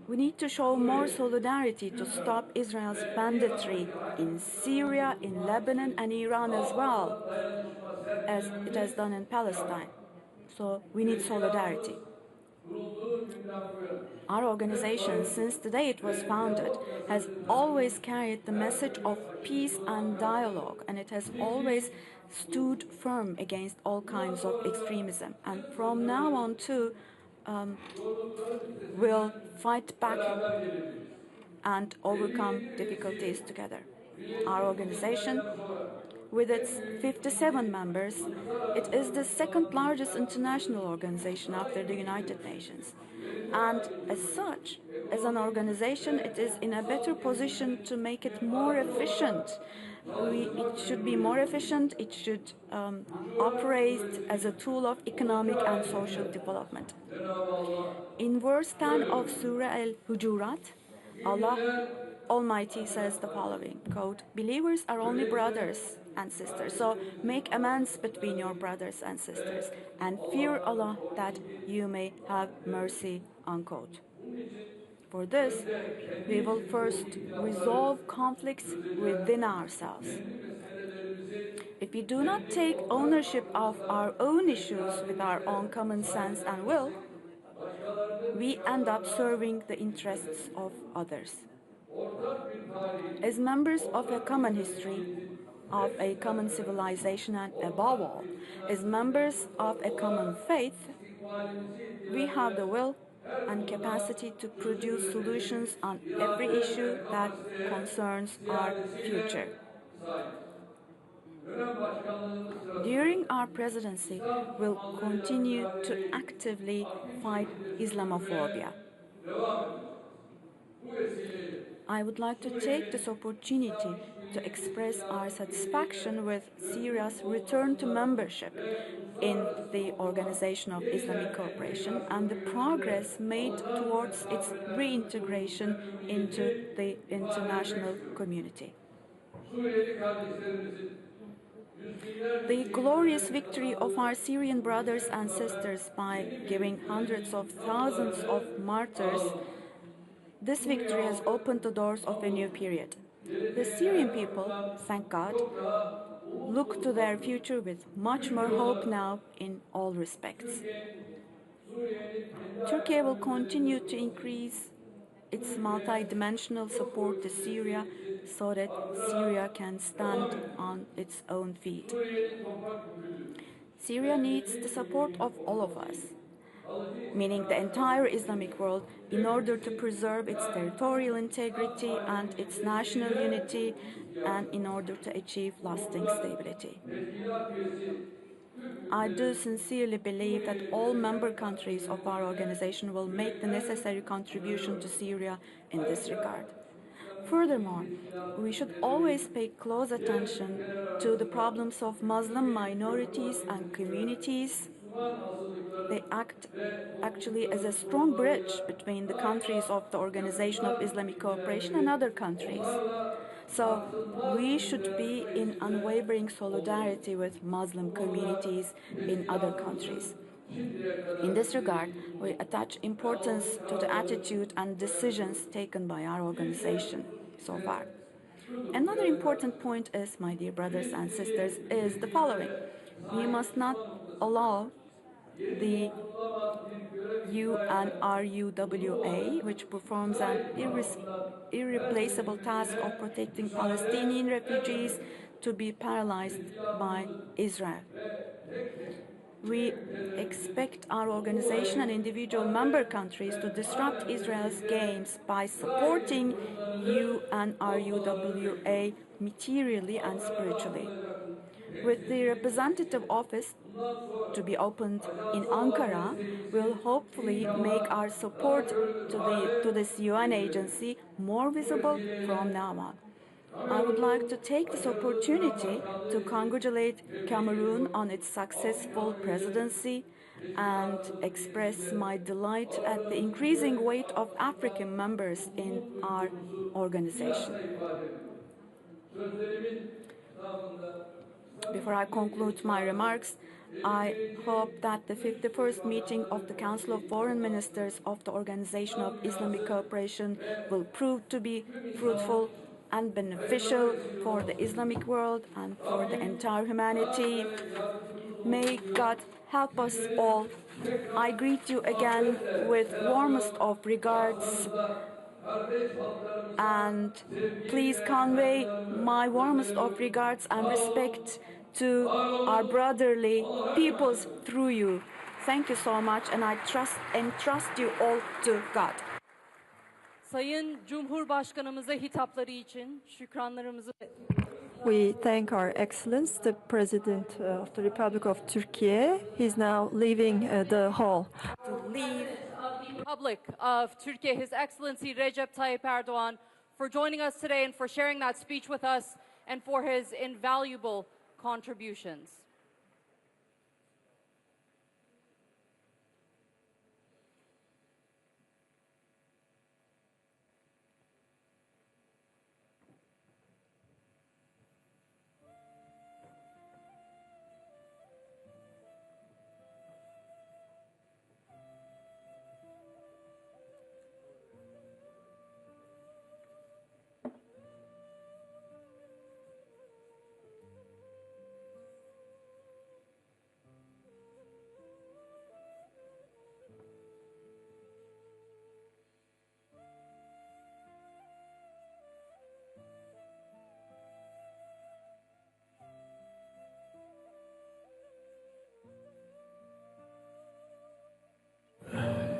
We need to show more solidarity to stop Israel's banditry in Syria, in Lebanon, and Iran as well, as it has done in Palestine. So we need solidarity. Our organization, since the day it was founded, has always carried the message of peace and dialogue, and it has always stood firm against all kinds of extremism. And from now on too, we'll fight back and overcome difficulties together. Our organization, with its 57 members, it is the second largest international organization after the United Nations. And as such, as an organization, it is in a better position to make it more efficient. It should be more efficient, it should operate as a tool of economic and social development. In verse 10 of Surah Al-Hujurat, Allah Almighty says the following, quote, believers are only brothers and sisters, so make amends between your brothers and sisters, and fear Allah that you may have mercy, unquote. For this, we will first resolve conflicts within ourselves. If we do not take ownership of our own issues with our own common sense and will, we end up serving the interests of others. As members of a common history, of a common civilization, and above all, as members of a common faith, we have the will and capacity to produce solutions on every issue that concerns our future. During our presidency, we'll continue to actively fight Islamophobia. I would like to take this opportunity to express our satisfaction with Syria's return to membership in the Organization of Islamic Cooperation and the progress made towards its reintegration into the international community. The glorious victory of our Syrian brothers and sisters by giving hundreds of thousands of martyrs, this victory has opened the doors of a new period. The Syrian people, thank God, look to their future with much more hope now in all respects. Turkey will continue to increase its multidimensional support to Syria so that Syria can stand on its own feet. Syria needs the support of all of us, meaning the entire Islamic world, in order to preserve its territorial integrity and its national unity, and in order to achieve lasting stability. I do sincerely believe that all member countries of our organization will make the necessary contribution to Syria in this regard. Furthermore, we should always pay close attention to the problems of Muslim minorities and communities. They act actually as a strong bridge between the countries of the Organization of Islamic Cooperation and other countries. So we should be in unwavering solidarity with Muslim communities in other countries. In this regard, we attach importance to the attitude and decisions taken by our organization so far. Another important point is, my dear brothers and sisters, is the following. We must not allow the UNRUWA, which performs an irreplaceable task of protecting Palestinian refugees, to be paralyzed by Israel. We expect our organization and individual member countries to disrupt Israel's games by supporting UNRUWA materially and spiritually. With the representative office to be opened in Ankara, we'll hopefully make our support to this UN agency more visible from now on. I would like to take this opportunity to congratulate Cameroon on its successful presidency and express my delight at the increasing weight of African members in our organization. Before I conclude my remarks, I hope that the 51st meeting of the Council of Foreign Ministers of the Organization of Islamic Cooperation will prove to be fruitful and beneficial for the Islamic world and for the entire humanity. May God help us all. I greet you again with warmest of regards, and please convey my warmest of regards and respect to our brotherly peoples through you. Thank you so much, and I entrust you all to God. Sayın Cumhurbaşkanımıza hitapları için şükranlarımızı. We thank Our Excellence, the President of the Republic of Turkey. He's now leaving the hall. To leave the Republic of Turkey, His Excellency Recep Tayyip Erdogan, for joining us today and for sharing that speech with us and for his invaluable contributions.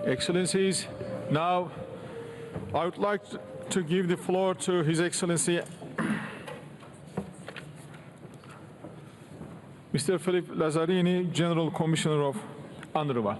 Excellencies, now I would like to give the floor to His Excellency Mr. Philip Lazzarini, General Commissioner of UNRWA.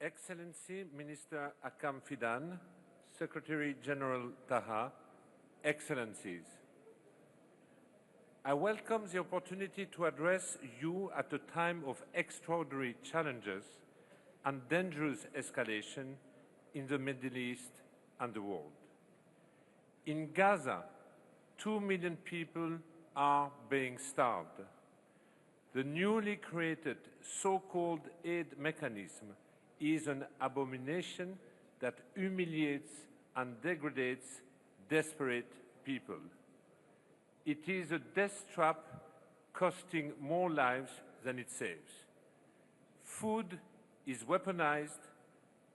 Excellency Minister Akam Fidan, Secretary General Taha, Excellencies, I welcome the opportunity to address you at a time of extraordinary challenges and dangerous escalation in the Middle East and the world. In Gaza, 2 million people are being starved. The newly created so-called aid mechanism is an abomination that humiliates and degrades desperate people. It is a death trap costing more lives than it saves. Food is weaponized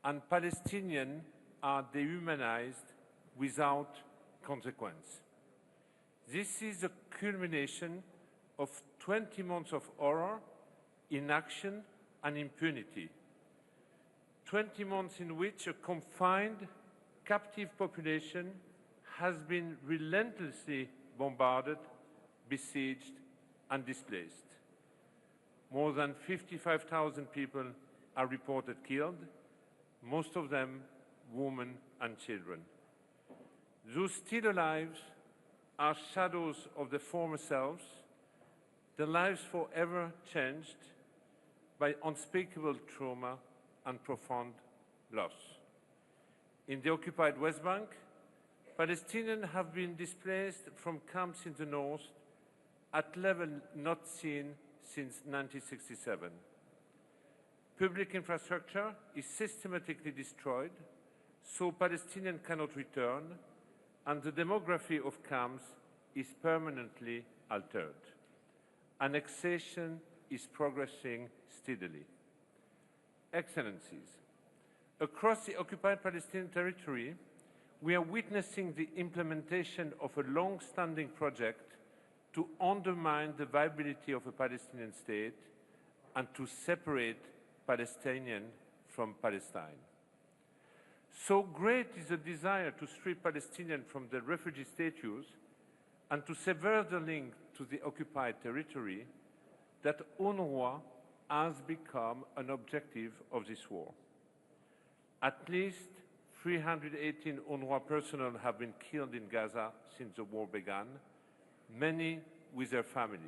and Palestinians are dehumanized without consequence. This is a culmination of 20 months of horror, inaction, and impunity. 20 months in which a confined, captive population has been relentlessly bombarded, besieged, and displaced. More than 55,000 people are reported killed, most of them women and children. Those still alive are shadows of their former selves, their lives forever changed by unspeakable trauma and profound loss. In the occupied West Bank, Palestinians have been displaced from camps in the north at level not seen since 1967. Public infrastructure is systematically destroyed, so Palestinians cannot return, and the demography of camps is permanently altered. Annexation is progressing steadily. Excellencies, across the occupied Palestinian territory, we are witnessing the implementation of a long-standing project to undermine the viability of a Palestinian state and to separate Palestinians from Palestine. So great is the desire to strip Palestinians from their refugee status and to sever the link to the occupied territory that UNRWA has become an objective of this war. At least 318 UNRWA personnel have been killed in Gaza since the war began, many with their families.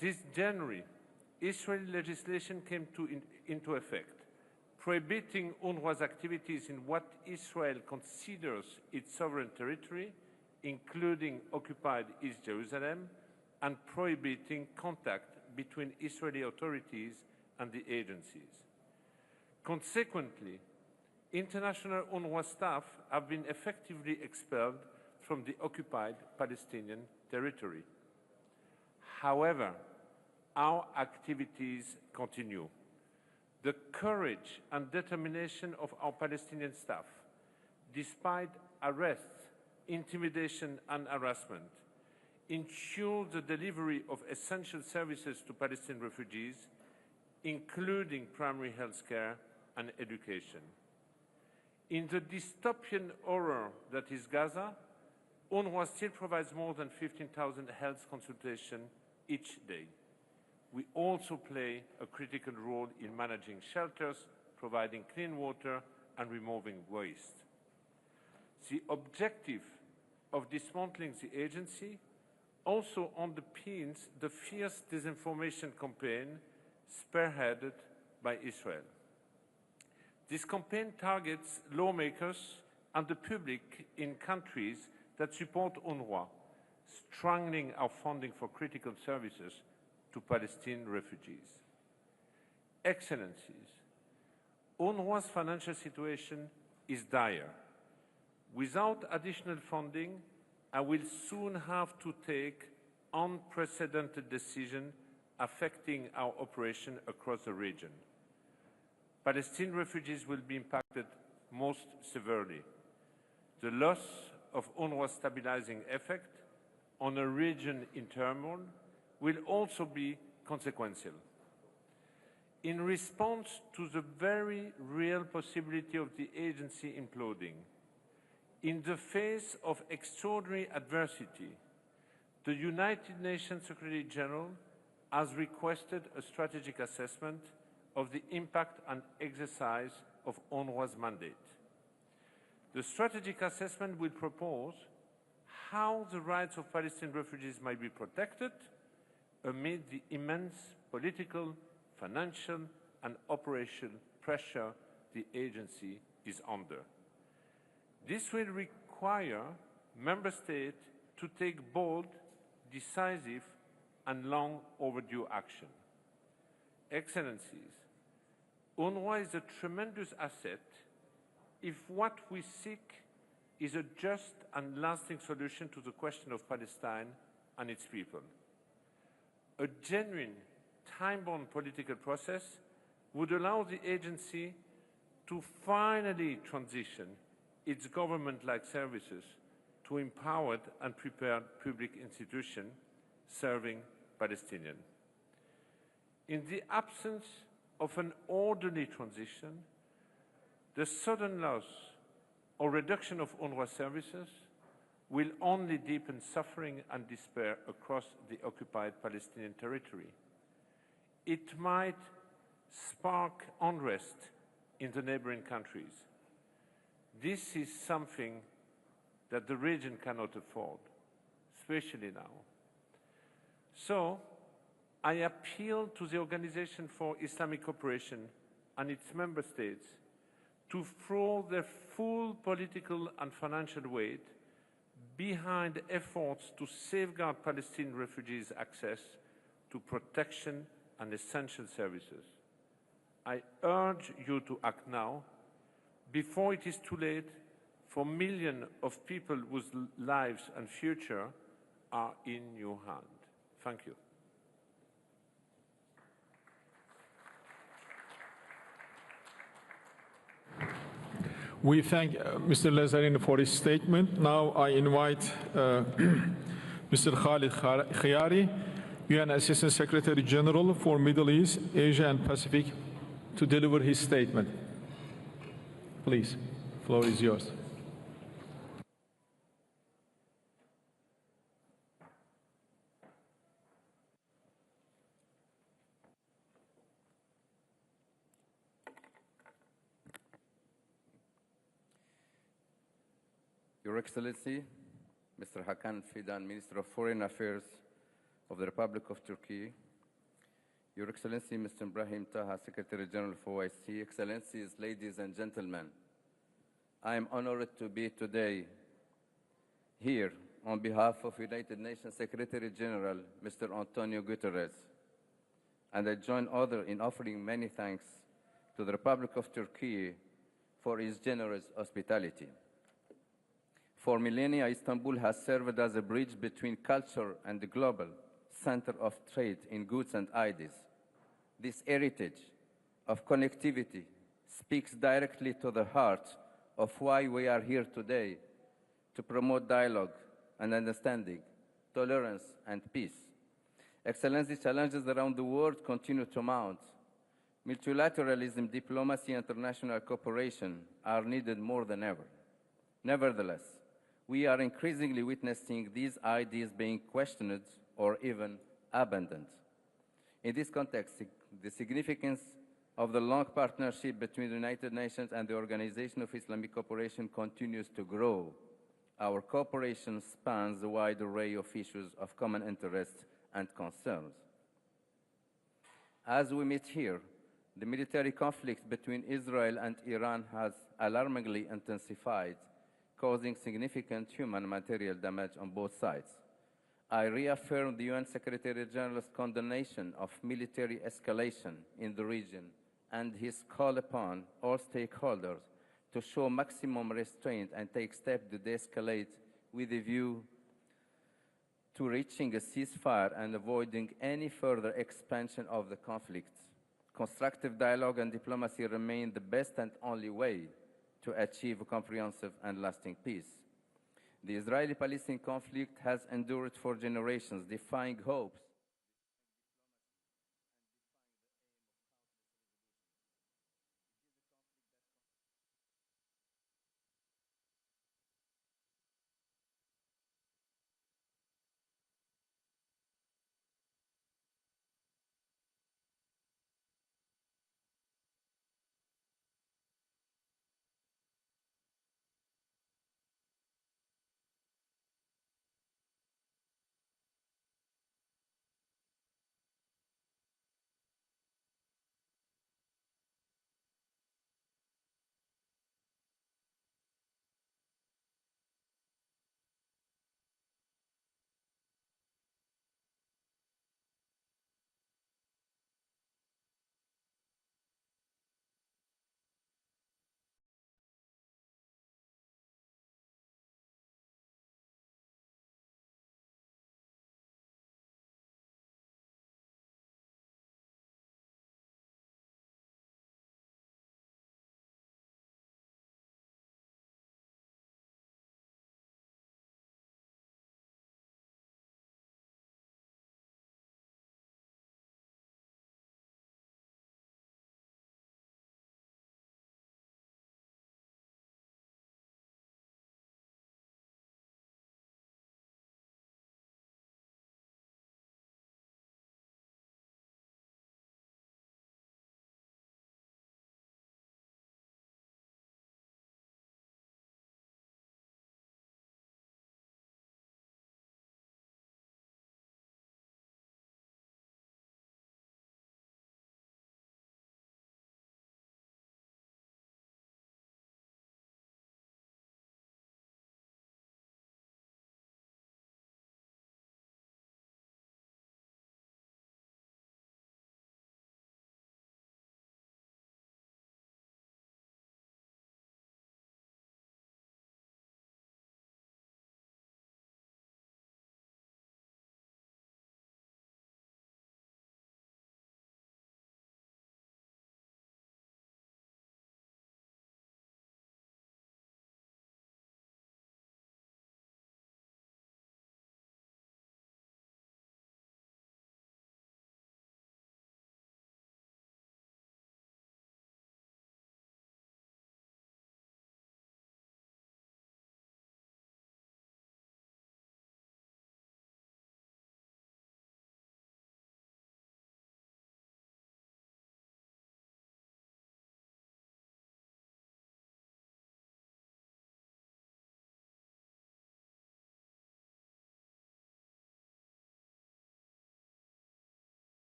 This January, Israeli legislation came into effect, prohibiting UNRWA's activities in what Israel considers its sovereign territory, including occupied East Jerusalem, and prohibiting contact between Israeli authorities and the agencies. Consequently, international UNRWA staff have been effectively expelled from the occupied Palestinian territory. However, our activities continue. The courage and determination of our Palestinian staff, despite arrests, intimidation, and harassment, ensure the delivery of essential services to Palestinian refugees, including primary health care and education. In the dystopian horror that is Gaza, UNRWA still provides more than 15,000 health consultations each day. We also play a critical role in managing shelters, providing clean water, and removing waste. The objective of dismantling the agency also underpins the fierce disinformation campaign spearheaded by Israel. This campaign targets lawmakers and the public in countries that support UNRWA, strangling our funding for critical services to Palestinian refugees. Excellencies, UNRWA's financial situation is dire. Without additional funding, I will soon have to take unprecedented decisions affecting our operation across the region. Palestinian refugees will be impacted most severely. The loss of UNRWA's stabilizing effect on a region in turmoil will also be consequential. In response to the very real possibility of the agency imploding, in the face of extraordinary adversity, the United Nations Secretary General has requested a strategic assessment of the impact and exercise of UNRWA's mandate. The strategic assessment will propose how the rights of Palestinian refugees might be protected amid the immense political, financial, and operational pressure the agency is under. This will require member states to take bold, decisive, and long overdue action. Excellencies, UNRWA is a tremendous asset if what we seek is a just and lasting solution to the question of Palestine and its people. A genuine, time-bound political process would allow the agency to finally transition its government-like services to empowered and prepared public institutions serving Palestinians. In the absence of an orderly transition, the sudden loss or reduction of UNRWA services will only deepen suffering and despair across the occupied Palestinian territory. It might spark unrest in the neighboring countries. This is something that the region cannot afford, especially now. So, I appeal to the Organization for Islamic Cooperation and its member states to throw their full political and financial weight behind efforts to safeguard Palestinian refugees' access to protection and essential services. I urge you to act now, before it is too late, for millions of people whose lives and future are in your hand. Thank you. We thank Mr. Lazarini for his statement. Now I invite Mr. Khalid Khiari, UN Assistant Secretary General for Middle East, Asia and Pacific, to deliver his statement. Please, the floor is yours. Your Excellency, Mr. Hakan Fidan, Minister of Foreign Affairs of the Republic of Turkey, Your Excellency, Mr. Ibrahim Taha, Secretary General of OIC, Excellencies, ladies and gentlemen, I am honored to be today here on behalf of United Nations Secretary General, Mr. Antonio Guterres, and I join others in offering many thanks to the Republic of Turkey for its generous hospitality. For millennia, Istanbul has served as a bridge between culture and the global center of trade in goods and ideas. This heritage of connectivity speaks directly to the heart of why we are here today, to promote dialogue and understanding, tolerance and peace. Excellency, challenges around the world continue to mount. Multilateralism, diplomacy, and international cooperation are needed more than ever. Nevertheless, we are increasingly witnessing these ideas being questioned or even abandoned. In this context, the significance of the long partnership between the United Nations and the Organization of Islamic Cooperation continues to grow. Our cooperation spans a wide array of issues of common interest and concerns. As we meet here, the military conflict between Israel and Iran has alarmingly intensified, causing significant human and material damage on both sides. I reaffirm the UN Secretary General's condemnation of military escalation in the region and his call upon all stakeholders to show maximum restraint and take steps to de-escalate with a view to reaching a ceasefire and avoiding any further expansion of the conflict. Constructive dialogue and diplomacy remain the best and only way to achieve a comprehensive and lasting peace. The Israeli-Palestinian conflict has endured for generations, defying hopes